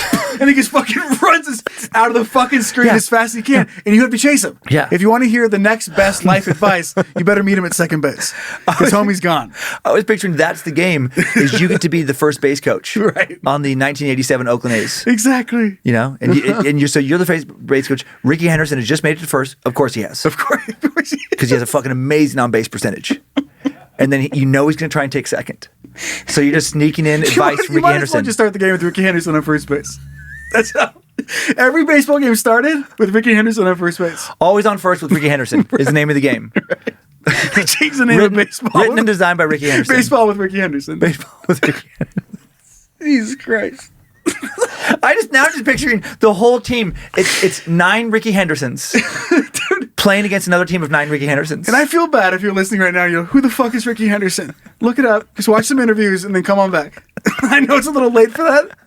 he just fucking runs out of the fucking screen as fast as he can, and you have to chase him. Yeah. If you want to hear the next best life advice, you better meet him at second base. Because homie's gone. I was picturing that's the game, is you get to be the first base coach. Right. On the 1987 Oakland A's. Exactly. You know? And you're the first base coach. Rickey Henderson has just made it to first. Of course he has. Of course he has. Because he has a fucking amazing on-base percentage. And then he's going to try and take second. So you're just sneaking in advice from Rickey Henderson. Henderson. Just start the game with Rickey Henderson on first base. That's how every baseball game started, with Rickey Henderson on first base. Always on first with Rickey Henderson is the name of the game. Right. Change the name of baseball. Written and designed by Rickey Henderson. Baseball with Rickey Henderson. Baseball with Rickey Henderson. Jesus Christ. I'm just picturing the whole team. It's 9 Rickey Hendersons playing against another team of 9 Rickey Hendersons. And I feel bad if you're listening right now. You go, who the fuck is Rickey Henderson? Look it up. Just watch some interviews and then come on back. I know it's a little late for that,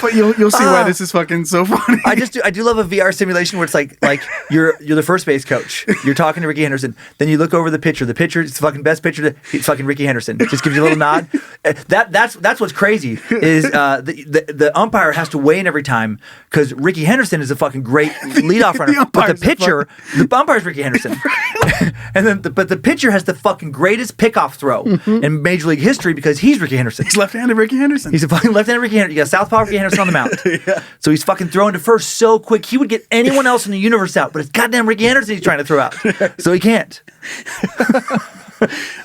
but you'll see why this is fucking so funny. I do love a VR simulation where it's like you're the first base coach. You're talking to Rickey Henderson. Then you look over the pitcher. The pitcher is the fucking best pitcher. It's fucking Rickey Henderson. Just gives you a little nod. That's what's crazy is the umpire has to weigh in every time because Rickey Henderson is a fucking great leadoff runner. But the umpire's Rickey Henderson. And then but the pitcher has the fucking greatest pickoff throw in Major League history because he's Rickey Henderson. He's left-handed Rickey Henderson. He's a fucking left-handed Rickey Henderson. You got Southpaw Rickey Henderson on the mound. Yeah. So he's fucking throwing to first so quick he would get anyone else in the universe out, but it's goddamn Rickey Henderson he's trying to throw out. So he can't.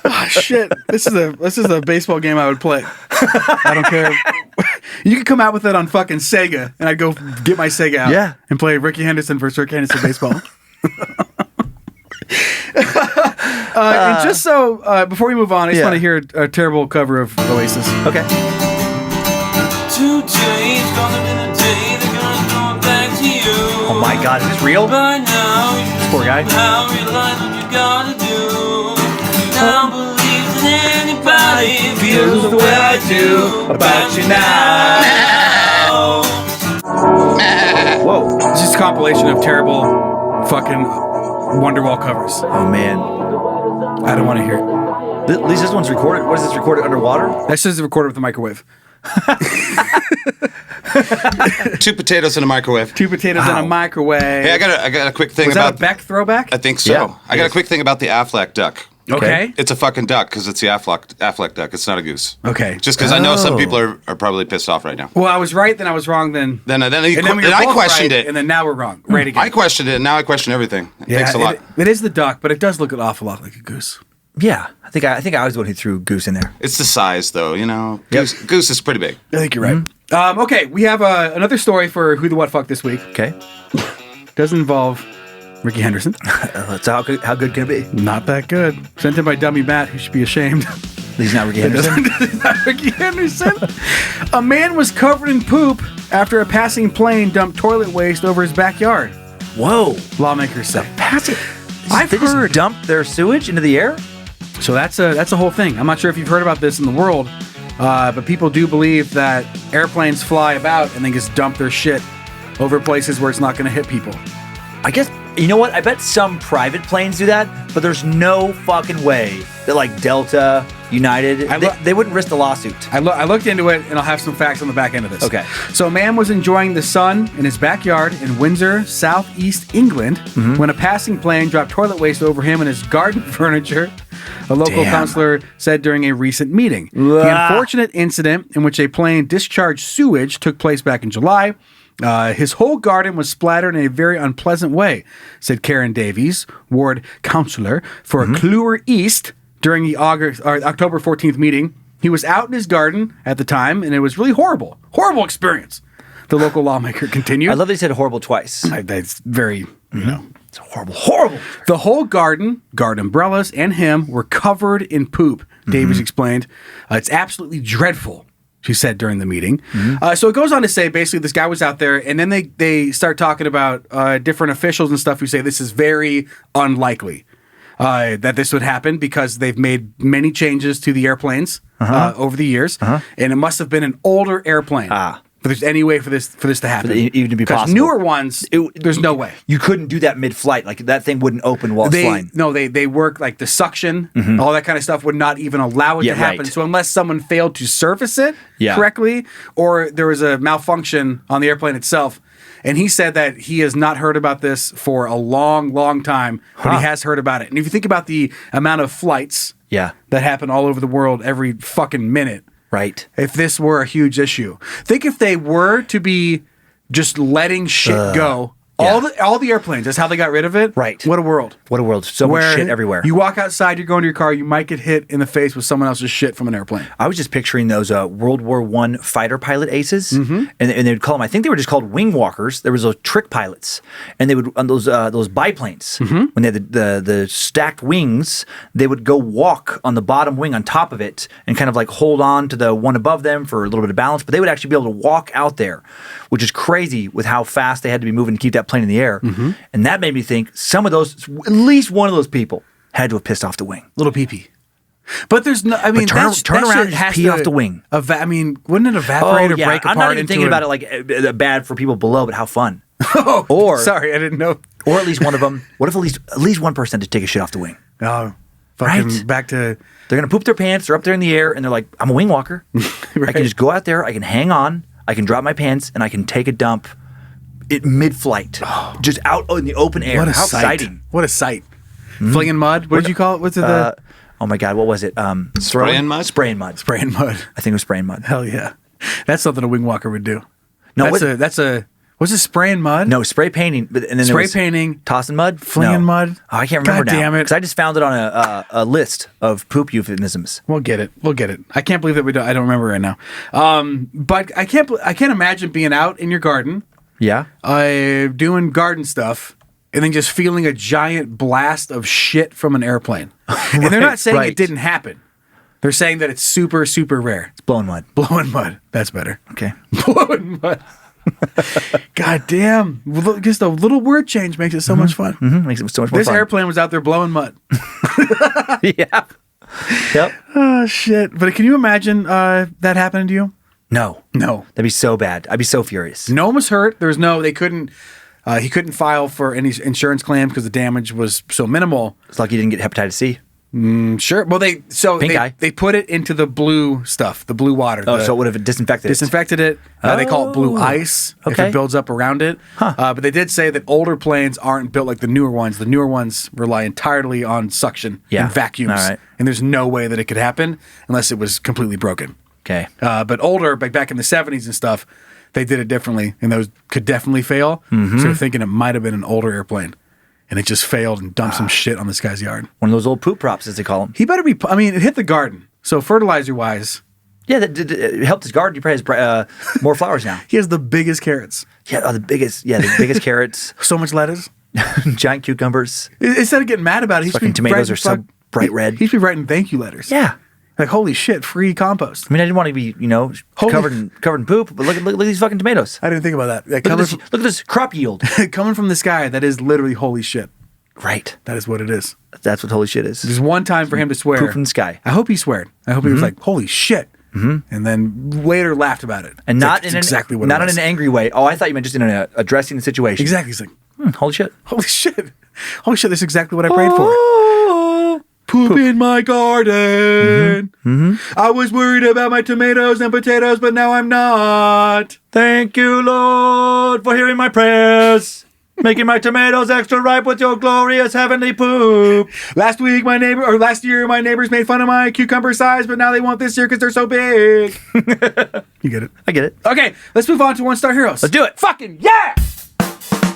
Oh shit. This is a baseball game I would play. I don't care. You could come out with it on fucking Sega and I'd go get my Sega out and play Rickey Henderson versus Rickey Henderson baseball. And just so before we move on, I just want to hear a terrible cover of Oasis. Okay. Today's gonna be the day they're gonna come back to you. Oh my god, is this real? By now, This poor guy. now realize what you gotta do. Now believe that anybody feels the way I do about you now. Whoa. It's just a compilation of terrible fucking Wonderwall covers. Oh man. I don't want to hear it. At least this one's recorded. What is this, recorded underwater? That's just recorded with the microwave. 2 potatoes in a microwave. 2 potatoes in a microwave. Hey, I got a quick thing Was about that a Beck throwback? I think so. Yeah. I got a quick thing about the Affleck duck. Okay. It's a fucking duck because it's the Affleck duck. It's not a goose. Okay. Just because I know some people are probably pissed off right now. Well, I was right, then I was wrong, then. Then we were I both questioned right, it. and then now we're wrong. Right again. I questioned it, and now I question everything. Thanks a lot. It is the duck, but it does look an awful lot like a goose. Yeah. I think I was the one who threw goose in there. It's the size, though. You know, Yep. goose is pretty big. I think you're right. Okay, we have another story for Who the What Fuck this week. Okay. Doesn't involve Rickey Henderson. So how good can it be? Not that good. Sent in by Dummy Matt, who should be ashamed. He's not Rickey Henderson. Not Rickey Henderson. A man was covered in poop after a passing plane dumped toilet waste over his backyard. Whoa. Lawmakers say. Passing. I've They heard. just dumped their sewage into the air? So that's a whole thing. I'm not sure if you've heard about this in the world. But people do believe that airplanes fly about and then just dump their shit over places where it's not going to hit people. I guess, you know what? I bet some private planes do that, but there's no fucking way that like Delta, United, they wouldn't risk the lawsuit. I looked into it, and I'll have some facts on the back end of this. Okay. So a man was enjoying the sun in his backyard in Windsor, southeast England, when a passing plane dropped toilet waste over him and his garden furniture, a local counselor said during a recent meeting. The unfortunate incident in which a plane discharged sewage took place back in July. His whole garden was splattered in a very unpleasant way, said Karen Davies, ward councillor for Coeur East, during the October 14th meeting. He was out in his garden at the time, and it was really horrible. Horrible experience, the local lawmaker continued. I love that he said horrible twice. That's very, it's horrible. The whole garden, guard umbrellas, and him were covered in poop, Davies explained. It's absolutely dreadful, she said during the meeting. So it goes on to say, basically, this guy was out there, and then they start talking about different officials and stuff who say this is very unlikely that this would happen because they've made many changes to the airplanes over the years, and it must have been an older airplane. If there's any way for this to happen, even to be possible. Newer ones, there's no way. You couldn't do that mid-flight. Like that thing wouldn't open while it's flying. No, they work like the suction, all that kind of stuff would not even allow it to happen. Right. So unless someone failed to surface it correctly, or there was a malfunction on the airplane itself. And he said that he has not heard about this for a long, long time, but he has heard about it. And if you think about the amount of flights that happen all over the world every fucking minute, right? If this were a huge issue, think if they were to be just letting shit go. All the airplanes, that's how they got rid of it. Right. What a world. What a world. So much shit everywhere. You walk outside, you're going to your car, you might get hit in the face with someone else's shit from an airplane. I was just picturing those World War I fighter pilot aces. And they would call them, I think they were just called wing walkers. There was those trick pilots. And they would, on those biplanes, when they had the stacked wings, they would go walk on the bottom wing on top of it and kind of like hold on to the one above them for a little bit of balance. But they would actually be able to walk out there, which is crazy with how fast they had to be moving to keep that plane in the air. And that made me think some of those, at least one of those people had to have pissed off the wing. Little pee-pee. But there's no, I mean, turn around and has pee off the wing. I mean, wouldn't it evaporate or break apart? I'm not even thinking about it like bad for people below, but how fun. Sorry, I didn't know. Or at least one of them. What if at least one person had to take a shit off the wing? Oh, fucking back to... They're going to poop their pants. They're up there in the air, and they're like, I'm a wing walker. I can just go out there. I can hang on. I can drop my pants, and I can take a dump mid-flight. Just out in the open air. What a How sight. exciting. What a sight. Flinging mud? What did you call it? What's it? Oh my God, what was it? Spraying mud? Spraying mud. Spraying mud. I think it was spraying mud. Hell yeah. That's something a wing walker would do. No, was it spraying mud? No, spray painting. And then spray painting. Tossing mud? Flinging mud? Oh, I can't remember God now. damn it. Because I just found it on a list of poop euphemisms. We'll get it. I can't believe that I don't remember right now. But I can't imagine being out in your garden. Yeah. Doing garden stuff and then just feeling a giant blast of shit from an airplane. And they're not saying it didn't happen. They're saying that it's super, super rare. It's blowing mud. Blowing mud. That's better. Okay. Blowing mud. God damn. Just a little word change makes it so much fun. Makes it so much more This fun. airplane was out there blowing mud. Yeah. Yep. Oh, shit. But can you imagine that happening to you? No. That'd be so bad. I'd be so furious. No one was hurt. He couldn't file for any insurance claims because the damage was so minimal. It's like you didn't get hepatitis C. Sure. Well, they put it into the blue stuff, the blue water. So it would have disinfected it. They call it blue ice if it builds up around it. But they did say that older planes aren't built like the newer ones. The newer ones rely entirely on suction and vacuums. All right. And there's no way that it could happen unless it was completely broken. Okay. But older, back in the 70s and stuff, they did it differently, and those could definitely fail. So they're thinking it might have been an older airplane, and it just failed and dumped some shit on this guy's yard. One of those old poop props, as they call them. He better be... it hit the garden, so fertilizer-wise... Yeah, it helped his garden. He probably has more flowers now. He has the biggest carrots. Yeah, the biggest carrots. So much lettuce. Giant cucumbers. Instead of getting mad about it, fucking tomatoes are so bright red. He should be writing thank you letters. Yeah. Like, holy shit, free compost. I mean, I didn't want to be, covered in poop, but look at these fucking tomatoes. I didn't think about that. Look at this crop yield. Coming from this guy, that is literally holy shit. Right. That is what it is. That's what holy shit is. There's one time for him to swear. Poop from the sky. I hope he sweared. I hope he was like, holy shit. and then later laughed about it. And It's not like, in it's an exactly what not it in was. an angry way. Oh, I thought you meant just in addressing the situation. Exactly. He's like, Holy shit. holy shit. Holy shit, that's exactly what I prayed for. Poop in my garden. I was worried about my tomatoes and potatoes, but now I'm not. Thank you, Lord, for hearing my prayers. Making my tomatoes extra ripe with your glorious heavenly poop. Last year, my neighbors made fun of my cucumber size, but now they want this year because they're so big. You get it? I get it. Okay, let's move on to One Star Heroes. Let's do it. Fucking yeah!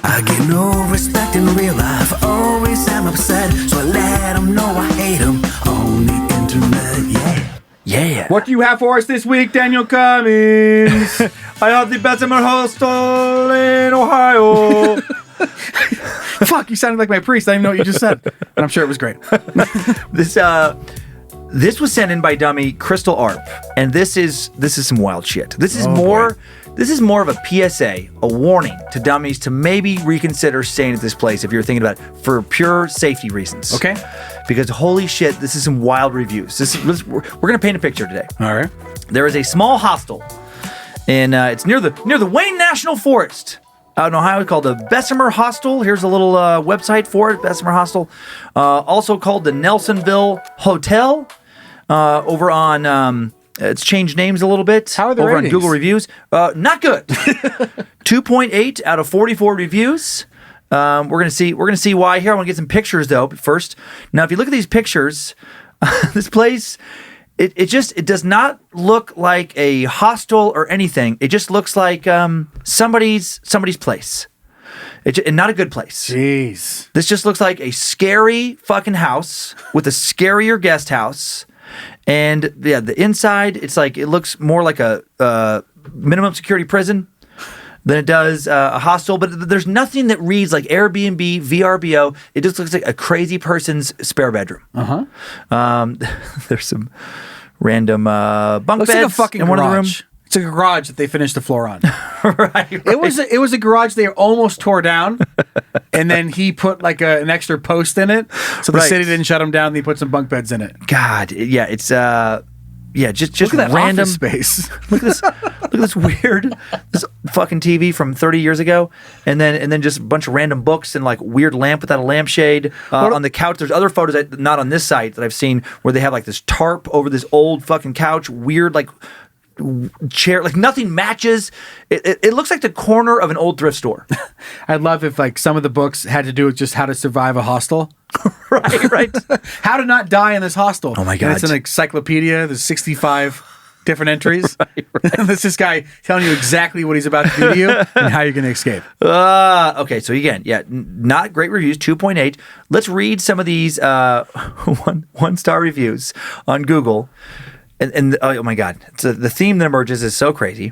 I get no respect in real life, always am upset, so I let them know I hate them on the internet, yeah. Yeah. What do you have for us this week, Daniel Cummins? I have the Bessemer Hostel in Ohio. Fuck, you sounded like my priest. I didn't know what you just said. And I'm sure it was great. This was sent in by dummy Crystal Arp, and this is some wild shit. This is more of a PSA, a warning to dummies to maybe reconsider staying at this place if you're thinking about it for pure safety reasons. Okay. Because holy shit, this is some wild reviews. We're gonna paint a picture today. All right. There is a small hostel, and it's near the Wayne National Forest out in Ohio, called the Bessemer Hostel. Here's a little website for it, Bessemer Hostel. Also called the Nelsonville Hotel. Over on, it's changed names a little bit. How are the over ratings? on Google reviews? Not good. 2.8 out of 44 reviews. We're gonna see why here. I want to get some pictures though. But first, now if you look at these pictures, this place, it does not look like a hostel or anything. It just looks like somebody's place. And not a good place. Jeez. This just looks like a scary fucking house with a scarier guest house. And yeah, the inside, it looks more like a minimum security prison than it does a hostel. But there's nothing that reads like Airbnb, VRBO. It just looks like a crazy person's spare bedroom. There's some random bunk Looks beds like a fucking in garage. one of the rooms. It's a garage that they finished the floor on. right. It was a garage they almost tore down, and then he put like an extra post in it, so the Right. city didn't shut them down. And he put some bunk beds in it. God, yeah, it's just Look at that random office space. Look at this weird, this fucking TV from 30 years ago, and then just a bunch of random books and like weird lamp without a lampshade on the couch. There's other photos not on this site that I've seen where they have like this tarp over this old fucking couch, weird like chair, like nothing matches. It looks like the corner of an old thrift store. I'd love if like some of the books had to do with just how to survive a hostel. right. How to not die in this hostel. Oh my And God. it's an encyclopedia. There's 65 different entries. There's this guy telling you exactly what he's about to do to you and how you're going to escape. Okay, so again, not great reviews, 2.8. Let's read some of these one star reviews on Google. And oh my God, the theme that emerges is so crazy.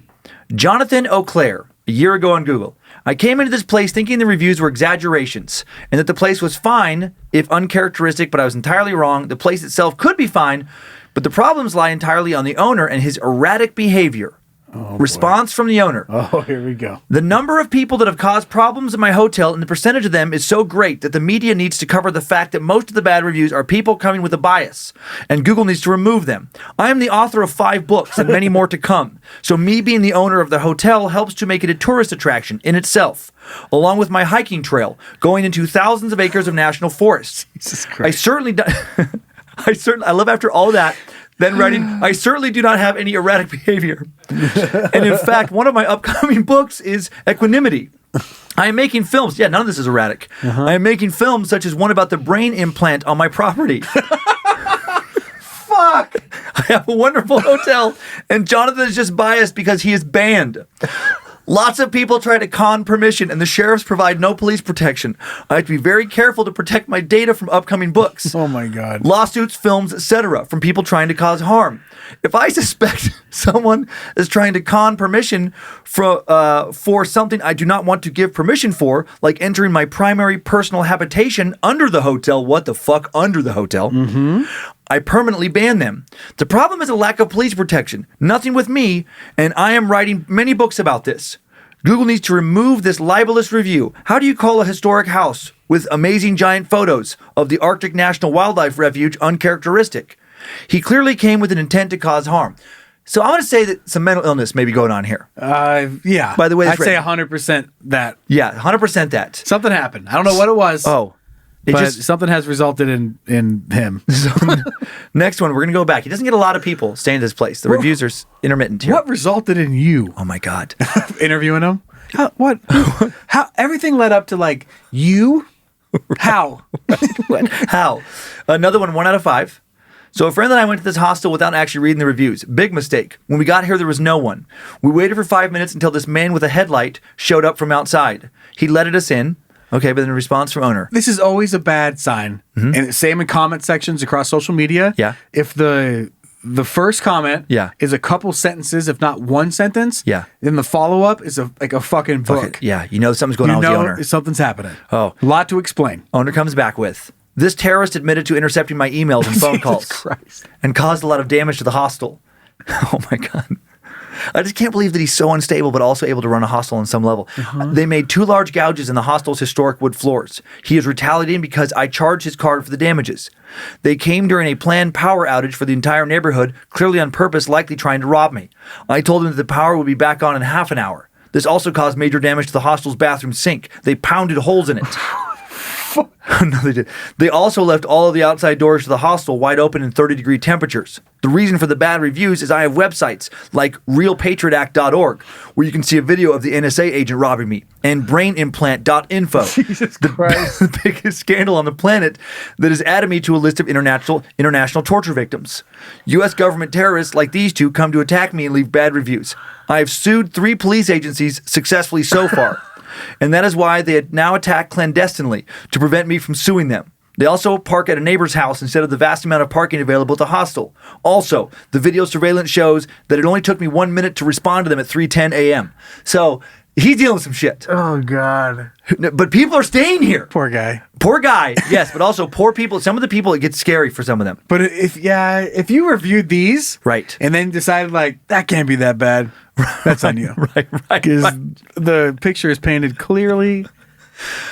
Jonathan O'Clair, a year ago on Google. I came into this place thinking the reviews were exaggerations and that the place was fine if uncharacteristic, but I was entirely wrong. The place itself could be fine, but the problems lie entirely on the owner and his erratic behavior. Response from the owner. Oh, here we go. The number of people that have caused problems at my hotel and the percentage of them is so great that the media needs to cover the fact that most of the bad reviews are people coming with a bias, and Google needs to remove them. I am the author of 5 books and many more to come, so me being the owner of the hotel helps to make it a tourist attraction in itself, along with my hiking trail going into thousands of acres of national forests. Jesus Christ. I certainly I love after all that. Then writing, I certainly do not have any erratic behavior. And in fact, one of my upcoming books is Equanimity. I am making films. Yeah, none of this is erratic. I am making films such as one about the brain implant on my property. Fuck! I have a wonderful hotel, and Jonathan is just biased because he is banned. Lots of people try to con permission, and the sheriffs provide no police protection. I have to be very careful to protect my data from upcoming books. Oh my God. Lawsuits, films, etc., from people trying to cause harm. If I suspect someone is trying to con permission for something I do not want to give permission for, like entering my primary personal habitation under the hotel, what the fuck, under the hotel, I permanently ban them. The problem is a lack of police protection. Nothing with me, and I am writing many books about this. Google needs to remove this libelous review. How do you call a historic house with amazing giant photos of the Arctic National Wildlife Refuge uncharacteristic? He clearly came with an intent to cause harm. So I'm going to say that some mental illness may be going on here. Yeah. By the way, I'd that's say right. 100% that. Yeah, 100% that. Something happened. I don't know what it was. Oh. But something has resulted in him. Next one, we're going to go back. He doesn't get a lot of people staying at this place. The reviews are intermittent here. What resulted in you Oh, my God. interviewing him? What? How? Everything led up to like you? How? How? Another one out of 5. So a friend and I went to this hostel without actually reading the reviews. Big mistake. When we got here, there was no one. We waited for 5 minutes until this man with a headlight showed up from outside. He let us in. Okay, but then a response from owner. This is always a bad sign. And same in comment sections across social media. Yeah. If the first comment is a couple sentences, if not one sentence, then the follow-up is like a fucking book. Okay, yeah, you know something's going on with the owner. Something's happening. Oh. A lot to explain. Owner comes back with, this terrorist admitted to intercepting my emails and phone calls Christ. and caused a lot of damage to the hostel. Oh my God. I just can't believe that he's so unstable, but also able to run a hostel on some level. They made 2 large gouges in the hostel's historic wood floors. He is retaliating because I charged his card for the damages. They came during a planned power outage for the entire neighborhood, clearly on purpose, likely trying to rob me. I told them that the power would be back on in half an hour. This also caused major damage to the hostel's bathroom sink. They pounded holes in it. No, they did. They also left all of the outside doors to the hostel wide open in 30-degree temperatures. The reason for the bad reviews is I have websites like realpatriotact.org, where you can see a video of the NSA agent robbing me, and brainimplant.info. Jesus Christ. The biggest scandal on the planet that has added me to a list of international torture victims. U.S. government terrorists like these 2 come to attack me and leave bad reviews. I have sued 3 police agencies successfully so far. And that is why they now attack clandestinely to prevent me from suing them. They also park at a neighbor's house instead of the vast amount of parking available at the hostel. Also, the video surveillance shows that it only took me 1 minute to respond to them at 3:10 a.m. So he's dealing with some shit. Oh, God. But people are staying here. Poor guy. Poor guy, yes, but also poor people. Some of the people, it gets scary for some of them. But if you reviewed these, Right. and then decided like that can't be that bad, that's on you, Right. Because the picture is painted clearly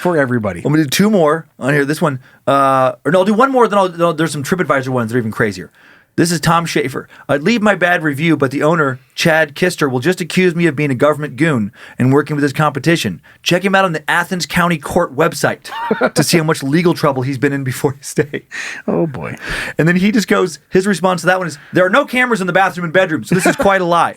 for everybody. I'm gonna do 2 more on here. This one, or no, I'll do 1 more. Then there's some TripAdvisor ones that are even crazier. This is Tom Schaefer. I'd leave my bad review, but the owner, Chad Kister, will just accuse me of being a government goon and working with his competition. Check him out on the Athens County Court website to see how much legal trouble he's been in before his stay. Oh, boy. And then he just goes, his response to that one is, there are no cameras in the bathroom and bedroom, so this is quite a lie.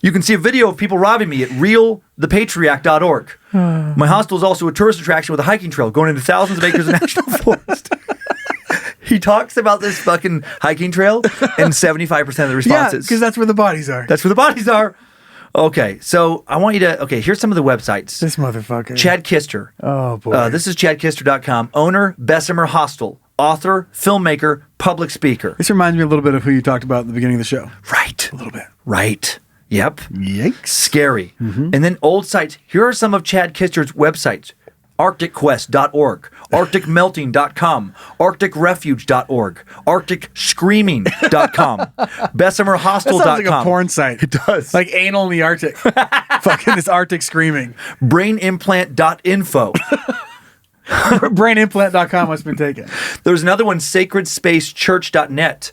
You can see a video of people robbing me at realthepatriac.org. My hostel is also a tourist attraction with a hiking trail going into thousands of acres of national forest. He talks about this fucking hiking trail and 75% of the responses. Yeah, because that's where the bodies are. That's where the bodies are. Okay, so I want you to, here's some of the websites. This motherfucker. Chad Kister. Oh, boy. This is chadkister.com. Owner, Bessemer Hostel. Author, filmmaker, public speaker. This reminds me a little bit of who you talked about at the beginning of the show. Right. A little bit. Right. Yep. Yikes. Scary. And then old sites. Here are some of Chad Kister's websites. ArcticQuest.org, ArcticMelting.com, ArcticRefuge.org, ArcticScreaming.com, BessemerHostel.com. That sounds like a porn site. It does. Like anal in the Arctic. Fucking this Arctic screaming. BrainImplant.info. Brainimplant.com must have been taken. There's another one, SacredSpaceChurch.net,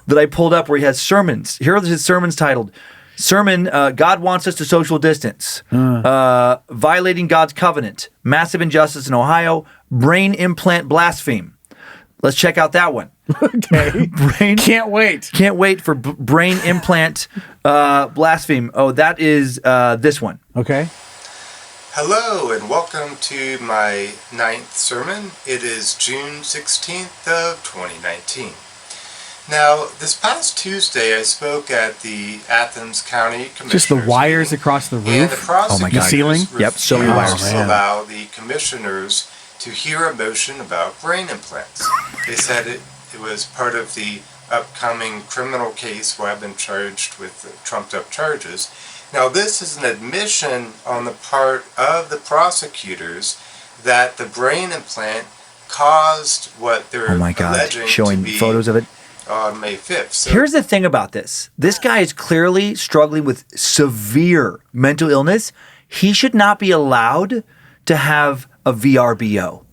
that I pulled up where he has sermons. Here are his sermons titled. Sermon, God wants us to social distance, violating God's covenant, massive injustice in Ohio, brain implant blaspheme. Let's check out that one. Okay. Can't wait. Can't wait for brain implant blaspheme. Oh, that is this one. Okay. Hello and welcome to my 9th sermon. It is June 16th of 2019. Now, this past Tuesday, I spoke at the Athens County Commissioners Just the wires meeting, across the roof? And the prosecutors The ceiling? Yep, so many wires. refused to allow the commissioners to hear a motion about brain implants. They said it was part of the upcoming criminal case where I've been charged with trumped-up charges. Now, this is an admission on the part of the prosecutors that the brain implant caused what they're Oh my God, alleging showing to be photos of it. on May 5th. So Here's the thing about this. This guy is clearly struggling with severe mental illness. He should not be allowed to have a VRBO.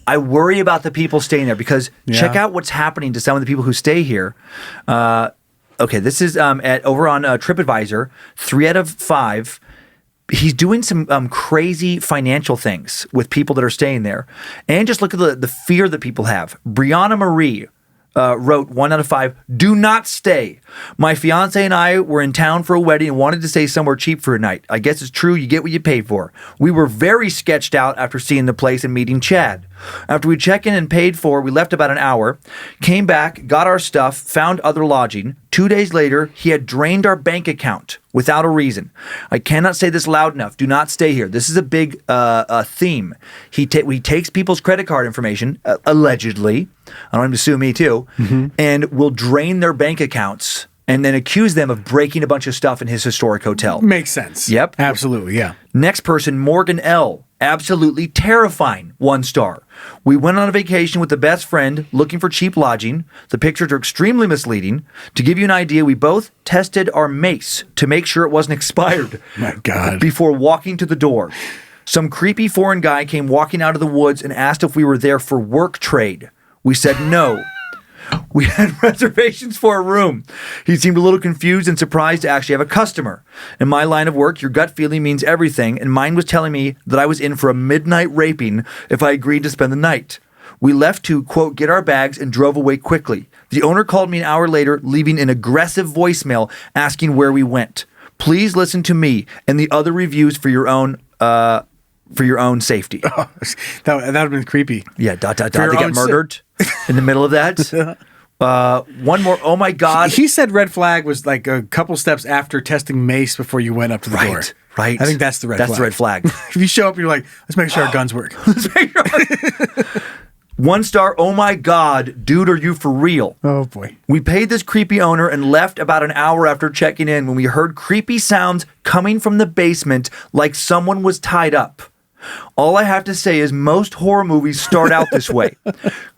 I worry about the people staying there because check out what's happening to some of the people who stay here. okay, this is at over on TripAdvisor, 3 out of 5. He's doing some crazy financial things with people that are staying there. And just look at the fear that people have. Brianna Marie wrote 1 out of 5, do not stay. My fiance and I were in town for a wedding and wanted to stay somewhere cheap for a night. I guess it's true, you get what you pay for. We were very sketched out after seeing the place and meeting Chad. After we checked in and paid for, we left about an hour, came back, got our stuff, found other lodging. 2 days later, he had drained our bank account without a reason. I cannot say this loud enough. Do not stay here. This is a big theme. He takes people's credit card information, allegedly. I don't want him to sue me too, and will drain their bank accounts and then accuse them of breaking a bunch of stuff in his historic hotel. Makes sense. Yep. Absolutely, yeah. Next person, Morgan L. Absolutely terrifying. 1 star. We went on a vacation with the best friend looking for cheap lodging. The pictures are extremely misleading. To give you an idea, we both tested our mace to make sure it wasn't expired. My God. Before walking to the door. Some creepy foreign guy came walking out of the woods and asked if we were there for work trade. We said no. We had reservations for a room. He seemed a little confused and surprised to actually have a customer. In my line of work, your gut feeling means everything, and mine was telling me that I was in for a midnight raping if I agreed to spend the night. We left to, quote, get our bags and drove away quickly. The owner called me an hour later, leaving an aggressive voicemail asking where we went. Please listen to me and the other reviews for your own safety. Oh, that would have been creepy. Yeah, ... They got murdered in the middle of that. One more. Oh my God. He said red flag was like a couple steps after testing mace before you went up to the door. Right. I think that's the red flag. That's the red flag. If you show up, you're like, let's make sure our guns work. 1 star. Oh my God, dude, are you for real? Oh boy. We paid this creepy owner and left about an hour after checking in when we heard creepy sounds coming from the basement like someone was tied up. All I have to say is most horror movies start out this way.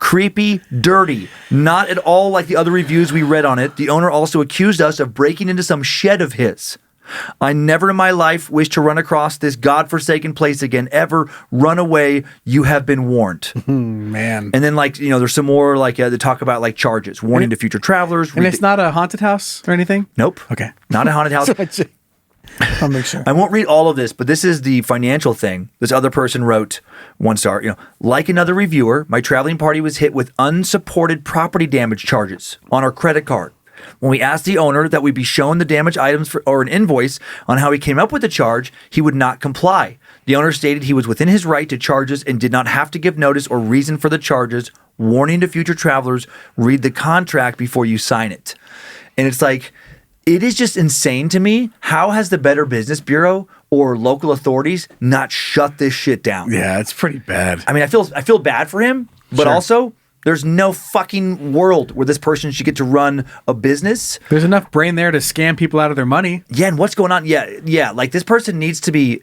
Creepy, dirty, not at all like the other reviews we read on it. The owner also accused us of breaking into some shed of his. I never in my life wish to run across this godforsaken place again, ever. Run away. You have been warned. Man. And then there's some more they talk about charges, warning to future travelers. And it's not a haunted house or anything? Nope. Okay. Not a haunted house. I'll make sure. I won't read all of this, but this is the financial thing. This other person wrote 1 star, like another reviewer, my traveling party was hit with unsupported property damage charges on our credit card. When we asked the owner that we be shown the damaged items or an invoice on how he came up with the charge, he would not comply. The owner stated he was within his right to charges and did not have to give notice or reason for the charges. Warning to future travelers, read the contract before you sign it. And it's like, it is just insane to me. How has the Better Business Bureau or local authorities not shut this shit down? Yeah, it's pretty bad. I mean, I feel bad for him, but also there's no fucking world where this person should get to run a business. There's enough brain there to scam people out of their money. Yeah, and what's going on? Yeah. Like this person needs to be.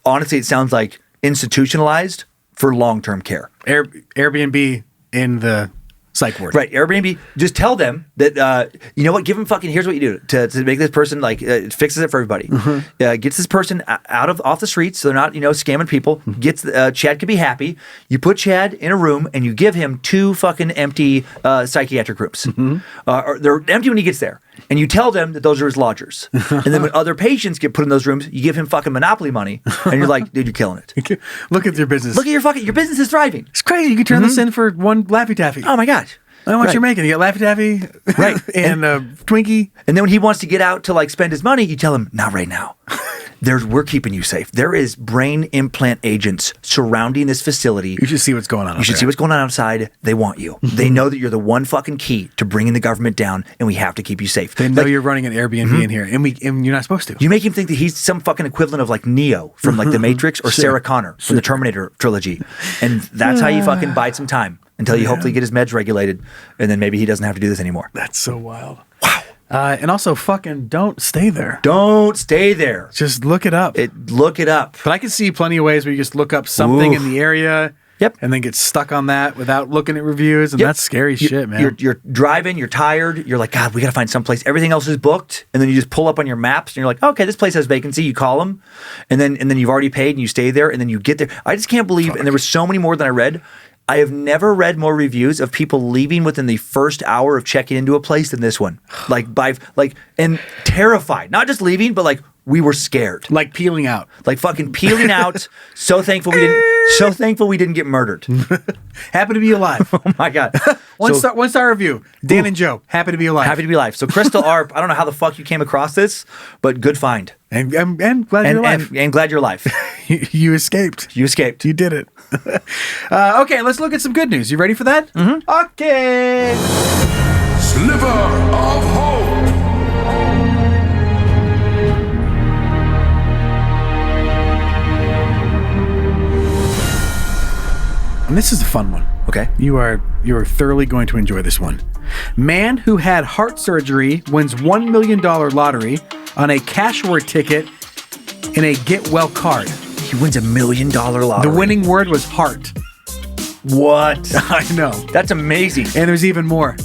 Honestly, it sounds like institutionalized for long-term care. Airbnb in the psych ward. Right. Airbnb, just tell them that, you know what, give them here's what you do to make this person it fixes it for everybody. Gets this person off the streets so they're not, scamming people. Gets, Chad can be happy. You put Chad in a room and you give him 2 fucking empty psychiatric rooms. Or they're empty when he gets there. And you tell them that those are his lodgers. And then when other patients get put in those rooms, you give him fucking Monopoly money. And you're like, dude, you're killing it. Look at your business. Look at your business is thriving. It's crazy. You can turn this in for 1 Laffy Taffy. Oh my gosh. I know what you're making. You got Laffy Taffy, right, and Twinkie. And then when he wants to get out to spend his money, you tell him, not right now. We're keeping you safe. There is brain implant agents surrounding this facility. You should see what's going on. You should see what's going on outside. They want you. They know that you're the one fucking key to bringing the government down, and we have to keep you safe. They know you're running an Airbnb in here, and you're not supposed to. You make him think that he's some fucking equivalent of Neo from The Matrix or Sarah Connor from the Terminator trilogy, and that's how you fucking bide some time. Until you hopefully get his meds regulated, and then maybe he doesn't have to do this anymore. That's so wild. Wow. And also, fucking don't stay there. Don't stay there. Just look it up. Look it up. But I can see plenty of ways where you just look up something in the area. Yep. And then get stuck on that without looking at reviews. And that's scary shit, man. You're driving, you're tired. You're like, God, we got to find someplace. Everything else is booked. And then you just pull up on your maps and you're like, okay, this place has vacancy. You call them. And then you've already paid and you stay there. And then you get there. I just can't believe, and there was so many more than I read. I have never read more reviews of people leaving within the first hour of checking into a place than this one. And terrified. Not just leaving, but like we were scared. Like peeling out. Like fucking peeling out. So thankful we didn't get murdered. Happy to be alive. Oh my God. One star review. Dan and Joe. Happy to be alive. Happy to be alive. So Crystal Arp, I don't know how the fuck you came across this, but good find. And glad you're alive. And glad you're alive. You escaped. You escaped. You did it. Okay, let's look at some good news. You ready for that? Mm-hmm. Okay. Sliver of hope. And this is a fun one. Okay. You are thoroughly going to enjoy this one. Man who had heart surgery wins $1 million lottery on a cash word ticket in a get well card. He wins $1 million lottery. The winning word was heart. What? I know. That's amazing. And there's even more.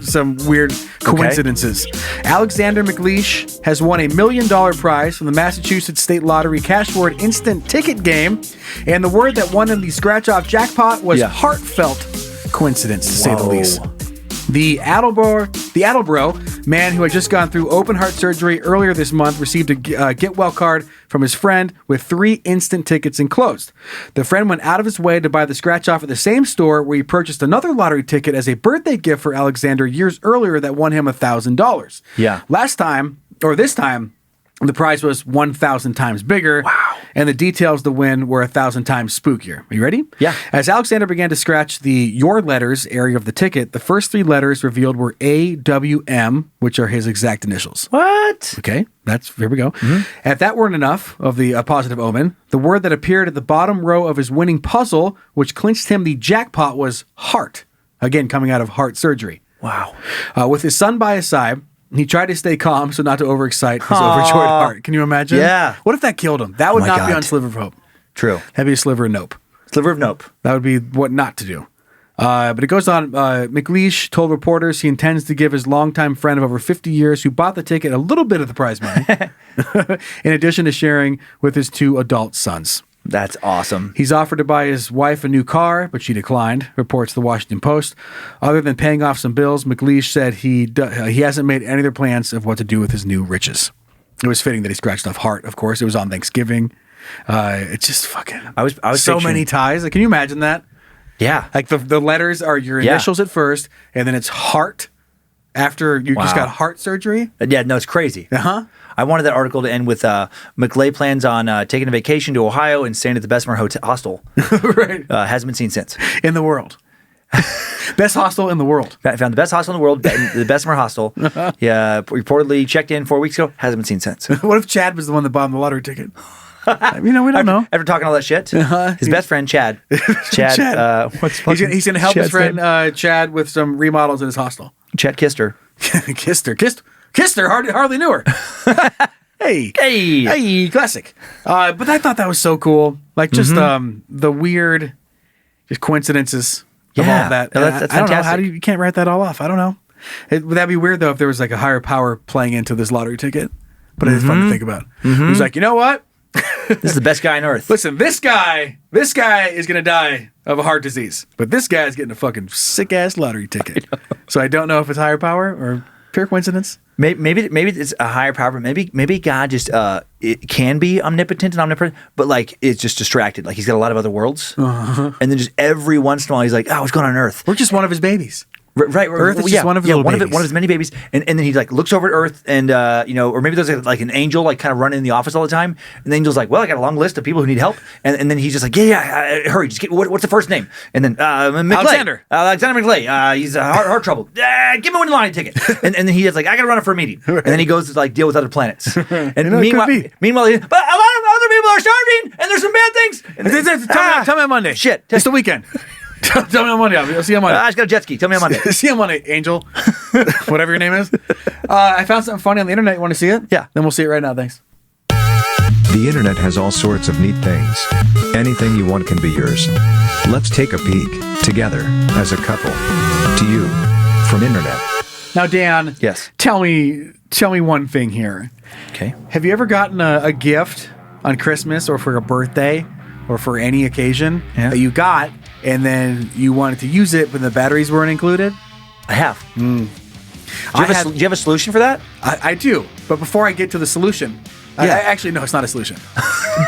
Some weird coincidences. Okay. Alexander McLeish has won $1 million prize from the Massachusetts State Lottery cash word instant ticket game. And the word that won him the scratch-off jackpot was heartfelt coincidence, to say the least. The Attleboro man who had just gone through open heart surgery earlier this month received a get well card from his friend with 3 instant tickets enclosed. The friend went out of his way to buy the scratch off at the same store where he purchased another lottery ticket as a birthday gift for Alexander years earlier that won him $1,000. Yeah. This time, the prize was 1,000 times bigger. Wow. And the details of the win were 1,000 times spookier. Are you ready? Yeah. As Alexander began to scratch the Your Letters area of the ticket, the first 3 letters revealed were AWM, which are his exact initials. What? Okay, here we go. Mm-hmm. If that weren't enough of the positive omen, the word that appeared at the bottom row of his winning puzzle, which clinched him the jackpot, was heart. Again, coming out of heart surgery. Wow. With his son by his side, he tried to stay calm so not to overexcite his overjoyed heart. Can you imagine? Yeah. What if that killed him? That would not be on Sliver of Hope. True. That'd be a sliver of nope. Sliver of nope. That would be what not to do. But it goes on. McLeish told reporters he intends to give his longtime friend of over 50 years who bought the ticket a little bit of the prize money, in addition to sharing with his 2 adult sons. That's awesome. He's offered to buy his wife a new car, but she declined, reports the Washington Post. Other than paying off some bills, McLeish said he hasn't made any of their plans of what to do with his new riches. It was fitting that he scratched off heart, of course. It was on Thanksgiving. It's just fucking... I was so many ties. Like, can you imagine that? Yeah. Like the letters are your initials at first, and then it's heart after you just got heart surgery. Yeah, no, it's crazy. Uh-huh. I wanted that article to end with McLay plans on taking a vacation to Ohio and staying at the Bessemer Hostel. Right. Hasn't been seen since. In the world. Best hostel in the world. I found the best hostel in the world, the Bessemer Hostel. Yeah, reportedly checked in 4 weeks ago. Hasn't been seen since. What if Chad was the one that bought him the lottery ticket? We don't know. After talking all that shit, his best friend, Chad. Chad. He's going to help his friend Chad with some remodels in his hostel. Chad kissed her. Kissed her, hardly knew her. Hey, classic. But I thought that was so cool. Like just the weird just coincidences of all that. That's I don't know, fantastic. you can't write that all off. I don't know. Would that be weird though if there was like a higher power playing into this lottery ticket? But it's fun to think about. He's like, you know what? This is the best guy on earth. Listen, this guy is going to die of a heart disease, but this guy's getting a fucking sick ass lottery ticket. So I don't know if it's higher power or pure coincidence. Maybe it's a higher power, but maybe God just it can be omnipotent and omnipresent, but like it's just distracted. Like he's got a lot of other worlds, and then just every once in a while he's like, "Oh, what's going on Earth?" We're just one of his babies. Right, Earth is just one of his little babies. One of his many babies, and then he like looks over at Earth, and or maybe there's like an angel like kind of running in the office all the time, and the angel's like, well, I got a long list of people who need help, and then he's just like, hurry, just get what's the first name, and then McLay. Alexander McLay, he's heart trouble, give me one lottery ticket, and then he is like, I gotta run it for a meeting, and then he goes to like deal with other but a lot of people are starving, and there's some bad things. Tell me on Monday. Shit, it's the weekend. Tell me on Monday. I'll see you on Monday. I just got a jet ski. Tell me on Monday. See you on Monday, Angel. Whatever your name is. I found something funny on the internet. You want to see it? Yeah. Then we'll see it right now. Thanks. The internet has all sorts of neat things. Anything you want can be yours. Let's take a peek, together, as a couple. To you, from internet. Now, Dan. Yes. Tell me one thing here. Okay. Have you ever gotten a gift on Christmas or for a birthday or for any occasion Yeah. that you got, and then you wanted to use it, but the batteries weren't included? I have. Do I you have a solution for that? I do, but before I get to the solution, Yeah. actually, no, it's not a solution.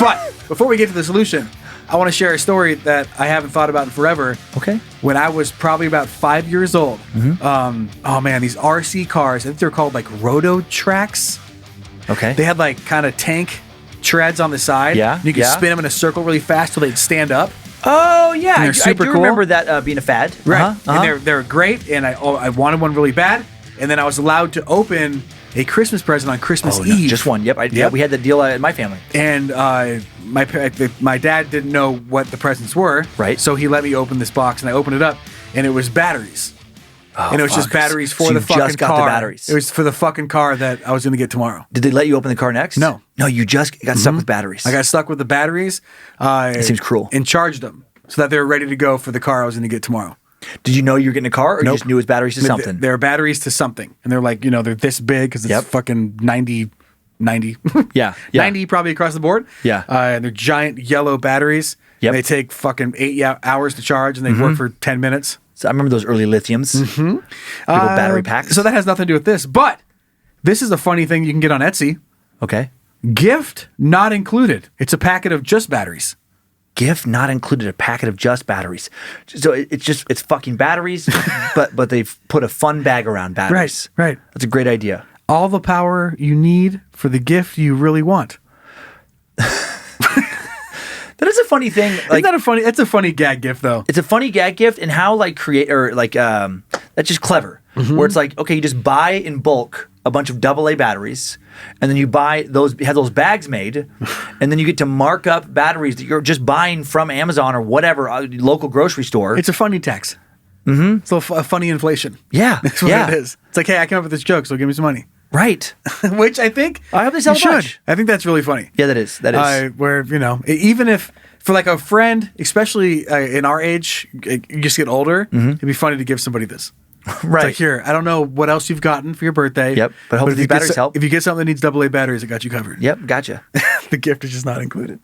But before we get to the solution, I want to share a story that I haven't thought about in forever. Okay. When I was probably about 5 years old, oh man, these RC cars, I think they're called like Roto Tracks. Okay. They had like kind of tank treads on the side. Yeah, And you could yeah. spin them in a circle really fast till they'd stand up. Oh yeah, And they're I super do cool. remember that being a fad. Right. Uh-huh, uh-huh. And they're great, and I wanted one really bad. And then I was allowed to open a Christmas present on Christmas no, Eve. just one. Yep. Yeah, we had the deal in my family. And my dad didn't know what the presents were. Right. So he let me open this box, and I opened it up, and it was batteries. Oh, And it was just fuck. batteries for So the you fucking just got car. the batteries. It was for the fucking car that I was going to get tomorrow. Did they let you open the car next? No. No, you just got stuck with batteries. I got stuck with the batteries. It seems cruel. And charged them so that they were ready to go for the car I was going to get tomorrow. Did you know you were getting a car, or you Nope. just knew it was batteries to something? They're batteries to something. And they're like, they're this big because it's Yep. fucking 90. Yeah. 90 probably across the board. Yeah. And they're giant yellow batteries. Yep. They take fucking 8 hours to charge, and they work for 10 minutes. So I remember those early lithiums. Mm-hmm. Big old battery packs. So that has nothing to do with this. But this is a funny thing you can get on Etsy. Okay. Gift not included. It's a packet of just batteries. Gift not included, a packet of just batteries. So it's fucking batteries, but they've put a fun bag around batteries. Right. That's a great idea. All the power you need for the gift you really want. That is a funny thing. Like, Isn't that a funny? That's a funny gag gift, though. it's a funny gag gift, and how that's just clever. Mm-hmm. Where it's like, okay, you just buy in bulk a bunch of AA batteries, and then you have those bags made, and then you get to mark up batteries that you're just buying from Amazon or whatever local grocery store. It's a funny tax. Mm-hmm. It's a funny inflation. Yeah, That's what yeah. it is. It's like, hey, I came up with this joke, so give me some money. Right. Which I think I hope they sell you a should. bunch. I think that's really funny. Yeah, that is. Where, even if for like a friend, especially in our age, you just get older, it'd be funny to give somebody this. Right. It's like, here, I don't know what else you've gotten for your birthday. Yep, but hopefully if these you get batteries help. If you get something that needs AA batteries, I got you covered. Yep, gotcha. The gift is just not included.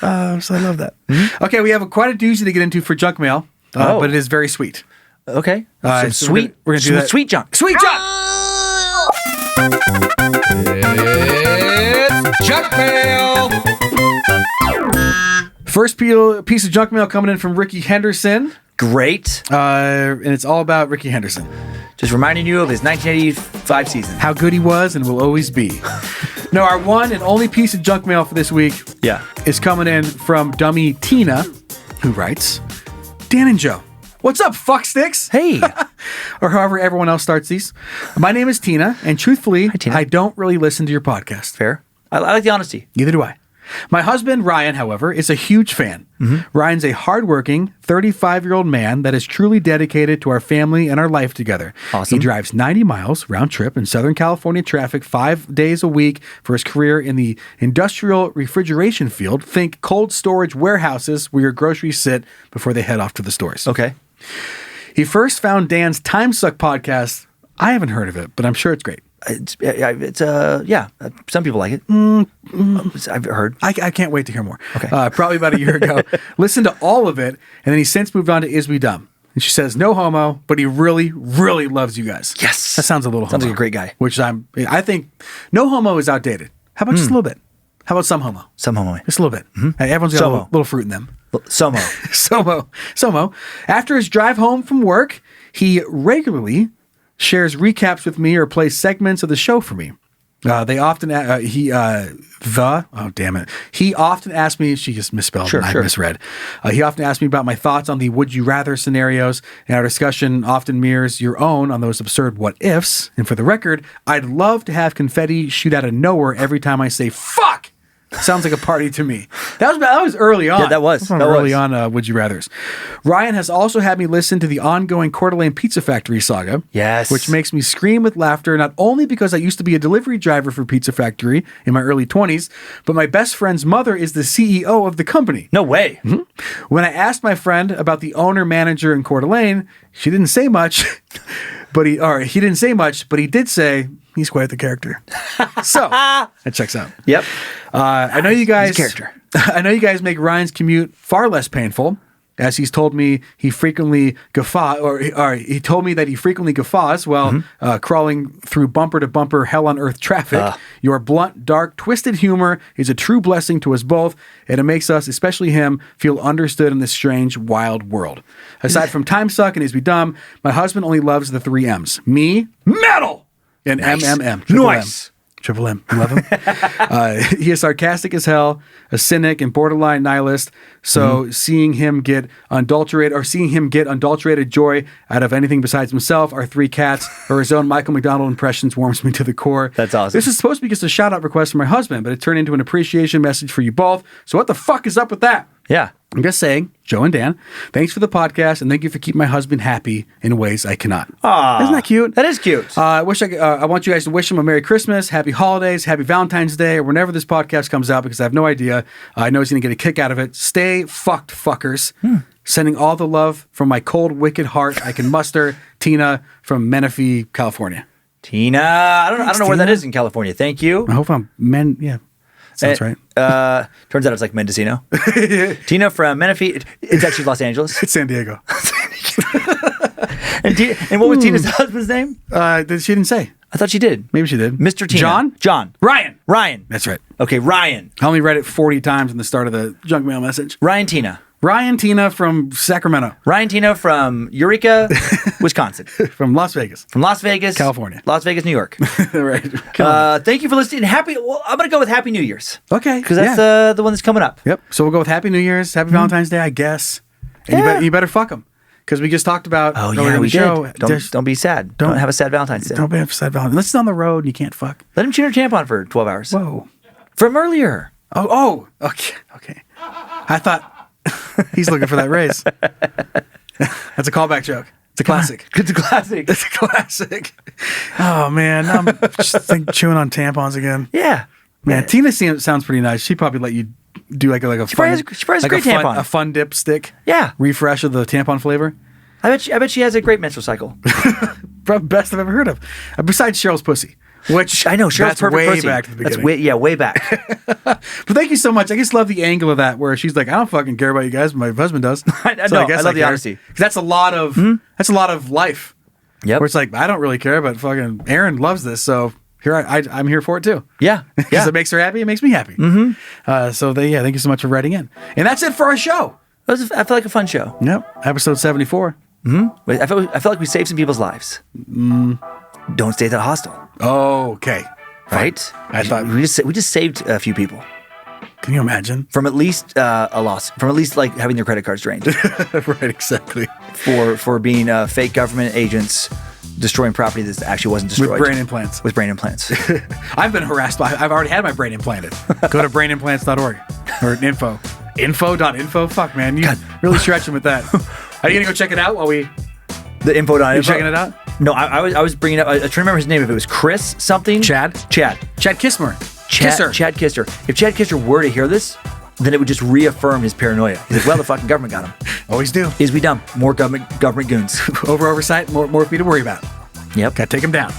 So I love that. Okay, we have quite a doozy to get into for junk mail, but it is very sweet. Okay. So Some sweet, we're gonna do that. sweet junk. Sweet junk! It's junk mail. First piece of junk mail coming in from Rickey Henderson, Great. and it's all about Rickey Henderson. Just reminding you of his 1985 season. How good he was and will always be. No, our one and only piece of junk mail for this week Yeah. is coming in from dummy Tina, who writes, Dan and Joe, what's up, fucksticks? Hey. Or however everyone else starts these. My name is Tina, and truthfully, Tina. I don't really listen to your podcast. Fair. I like the honesty. Neither do I. My husband, Ryan, however, is a huge fan. Ryan's a hardworking, 35-year-old man that is truly dedicated to our family and our life together. Awesome. He drives 90 miles round trip in Southern California traffic 5 days a week for his career in the industrial refrigeration field. Think cold storage warehouses where your groceries sit before they head off to the stores. Okay. He first found Dan's Time Suck podcast. I haven't heard of it, but I'm sure it's great. Some people like it. I've heard. I can't wait to hear more. Okay. Probably about a year ago. Listened to all of it, and then he since moved on to Is We Dumb. And she says, no homo, but he really, really loves you guys. Yes. That sounds a little homo. Sounds like a great guy. Which I think no homo is outdated. How about just a little bit? How about some homo? Some homo. Just a little bit. Hey, everyone's got a Somo. little fruit in them. Somo. Somo. After his drive home from work, he regularly shares recaps with me or plays segments of the show for me. They often he often asks me. She just misspelled and I misread. He often asks me about my thoughts on the would you rather scenarios, and our discussion often mirrors your own on those absurd what ifs. And for the record, I'd love to have confetti shoot out of nowhere every time I say fuck. Sounds like a party to me. That was early on. Yeah, that was. Early on Would You Rathers. Ryan has also had me listen to the ongoing Coeur d'Alene Pizza Factory saga. Yes. Which makes me scream with laughter, not only because I used to be a delivery driver for Pizza Factory in my early 20s, but my best friend's mother is the CEO of the company. No way. When I asked my friend about the owner-manager in Coeur d'Alene, she didn't say much, he didn't say much, but he did say he's quite the character. So, that checks out. Yep. I know you guys. He's a character. I know you guys make Ryan's commute far less painful, as he's told me he frequently he told me that he frequently guffaws while crawling through bumper to bumper hell on earth traffic. Your blunt, dark, twisted humor is a true blessing to us both, and it makes us, especially him, feel understood in this strange, wild world. Aside from Time Suck and Is We Dumb, my husband only loves the 3 M's. Me, metal, and MMM. Nice. Triple M. You love him? He is sarcastic as hell, a cynic and borderline nihilist. So seeing him get unadulterated joy out of anything besides himself, our 3 cats, or his own Michael McDonald impressions warms me to the core. That's awesome. This is supposed to be just a shout out request from my husband, but it turned into an appreciation message for you both. So what the fuck is up with that? Yeah. I'm just saying, Joe and Dan, thanks for the podcast, and thank you for keeping my husband happy in ways I cannot. Aww. Isn't that cute? That is cute. I want you guys to wish him a Merry Christmas, Happy Holidays, Happy Valentine's Day, or whenever this podcast comes out, because I have no idea. I know he's going to get a kick out of it. Stay fucked, fuckers. Sending all the love from my cold, wicked heart I can muster. Tina from Menifee, California. Tina, I don't know where that is in California. Thank you. I hope yeah. Sounds right. Turns out it's like Mendocino. Tina from Menifee. It's actually Los Angeles. It's San Diego. And what was Tina's husband's name? She didn't say. I thought she did. Maybe she did. Mr. Tina. John. Ryan. That's right. Okay, Ryan. I only read it 40 times in the start of the junk mail message. Ryan Tina from Sacramento. Ryan Tina from Eureka, Wisconsin. From Las Vegas. California. Las Vegas, New York. Right. Thank you for listening. I'm going to go with Happy New Year's. Okay. Because that's the one that's coming up. Yep. So we'll go with Happy New Year's, Happy Valentine's Day, I guess. And you better fuck them. Because we just talked about we show. did. Don't be sad. Don't have a sad Valentine's Day. Don't be a sad Valentine's Day. Unless it's on the road and you can't fuck. Let him chew your tampon for 12 hours. Whoa. From earlier. Oh. Okay. I thought he's looking for that raise. That's a callback joke. It's a classic. It's a classic. It's a classic. Oh, man. I'm just chewing on tampons again. Yeah. Man, Tina sounds pretty nice. She'd probably let you do like a she probably has a great tampon. A fun dipstick. Yeah. Refresh of the tampon flavor. I bet she has a great menstrual cycle. Probably best I've ever heard of. Besides Cheryl's pussy. Which I know, Cheryl's perfect way pussy. Back to the beginning. That's way back. But thank you so much. I just love the angle of that where she's like, I don't fucking care about you guys, but my husband does. I love the honesty. 'Cause that's a lot of life. Yep. Where it's like, I don't really care, but fucking Aaron loves this, so here I'm here for it too. Yeah. Because it makes her happy, it makes me happy. So thank you so much for writing in. And that's it for our show. I feel like a fun show. Yep. Episode 74. I feel like we saved some people's lives. Don't stay at that hostel. Oh, okay. Right? I thought we just saved a few people. Can you imagine? From at least a loss. From at least like having their credit cards drained. Right, exactly. For being fake government agents destroying property that actually wasn't destroyed. With brain implants. I've been harassed by. I've already had my brain implanted. Go to brainimplants.org or info. Info.info. Fuck, man, you really stretching with that. Are you gonna go check it out while we? The info.info. You checking it out? No, I was bringing up. I trying to remember his name. If it was Chris something. Chad Kissmer. Chad Kisser. If Chad Kisser were to hear this, then it would just reaffirm his paranoia. He's like, well, the fucking government got him. Always do. Is we dumb? More government goons. Oversight. More for you to worry about. Yep. Gotta take him down.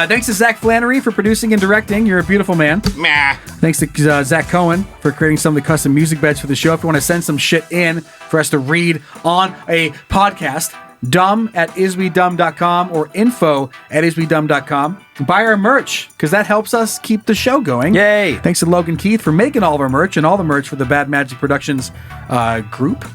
Thanks to Zach Flannery for producing and directing. You're a beautiful man. Meh. Thanks to Zach Cohen for creating some of the custom music beds for the show. If you want to send some shit in for us to read on a podcast, dumb@iswedumb.com or info@iswedumb.com. Buy our merch, because that helps us keep the show going. Yay! Thanks to Logan Keith for making all of our merch and all the merch for the Bad Magic Productions group,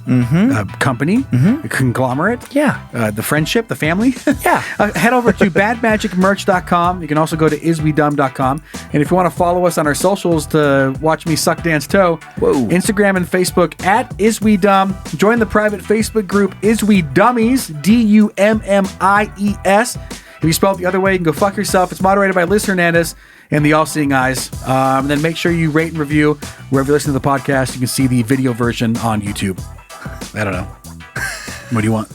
company, conglomerate. Yeah. The friendship, the family. Yeah. Head over to badmagicmerch.com. You can also go to iswedumb.com. And if you want to follow us on our socials to watch me suck Dan's toe, Instagram and Facebook @iswedumb. Join the private Facebook group Iswedummies, DUMMIES. If you spell it the other way, you can go fuck yourself. It's moderated by Liz Hernandez and the All-Seeing Eyes. And then make sure you rate and review wherever you listen to the podcast. You can see the video version on YouTube. I don't know. What do you want?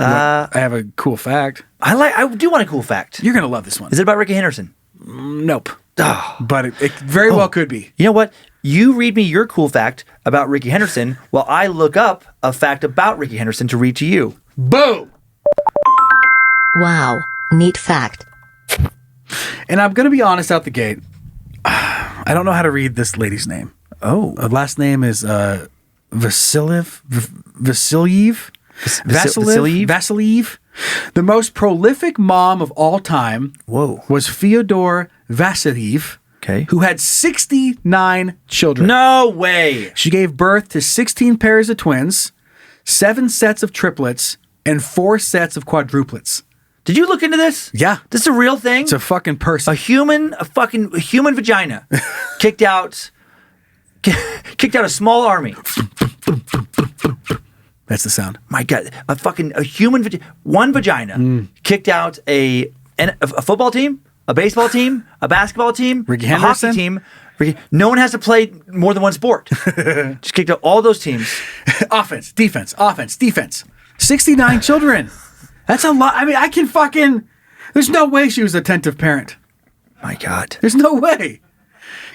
I have a cool fact. I do want a cool fact. You're going to love this one. Is it about Rickey Henderson? Nope. But it very well could be. You know what? You read me your cool fact about Rickey Henderson while I look up a fact about Rickey Henderson to read to you. Boom! Wow, neat fact. And I'm going to be honest out the gate. I don't know how to read this lady's name. Oh. Last name is Vasiliev. Vasiliev. The most prolific mom of all time was Fyodor Vasiliev, who had 69 children. No way. She gave birth to 16 pairs of twins, 7 sets of triplets, and 4 sets of quadruplets. Did you look into this? Yeah. This is a real thing? It's a fucking person. A human vagina kicked out a small army. That's the sound. My God, one vagina kicked out a football team, a baseball team, a basketball team, Rickey a Henderson? hockey team. No one has to play more than one sport. Just kicked out all those teams. Offense, defense. 69 children. That's a lot. I mean, there's no way she was an attentive parent. My God. There's no way.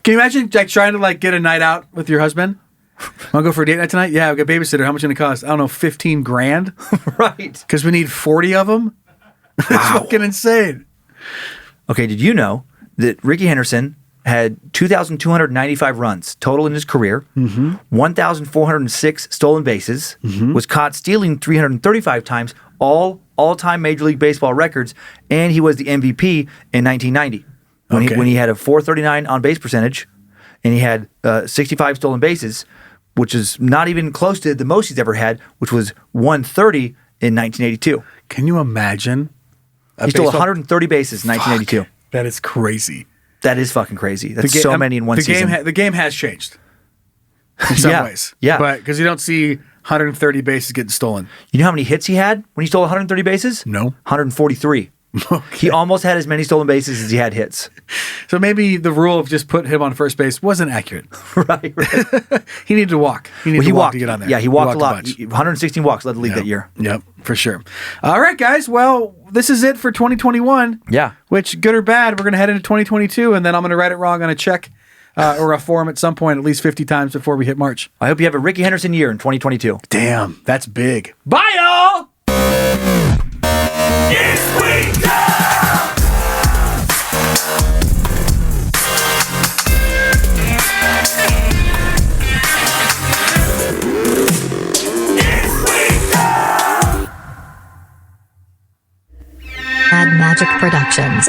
Can you imagine trying to get a night out with your husband? Want to go for a date night tonight? Yeah, I've got a babysitter. How much is it going to cost? I don't know, 15 grand? Right. Because we need 40 of them? That's fucking insane. Okay, did you know that Rickey Henderson had 2,295 runs total in his career, 1,406 stolen bases, was caught stealing 335 times, all-time Major League Baseball records, and he was the MVP in 1990 when he had a 439 on-base percentage, and he had 65 stolen bases, which is not even close to the most he's ever had, which was 130 in 1982. Can you imagine? He stole 130 bases in 1982. That is crazy. That is fucking crazy. That's so many in one season. The game has changed in some ways. Yeah. But because you don't see 130 bases getting stolen. You know how many hits he had when he stole 130 bases? No. 143. Okay. He almost had as many stolen bases as he had hits. So maybe the rule of just put him on first base wasn't accurate. Right. He needed to walk. He walked to get on there. Yeah, he walked a lot. 116 walks led the league that year. Yep, for sure. All right, guys. Well, this is it for 2021. Yeah. Which, good or bad, we're going to head into 2022, and then I'm going to write it wrong on a check or a form at some point at least 50 times before we hit March. I hope you have a Rickey Henderson year in 2022. Damn, that's big. Bye, y'all! Magic Productions.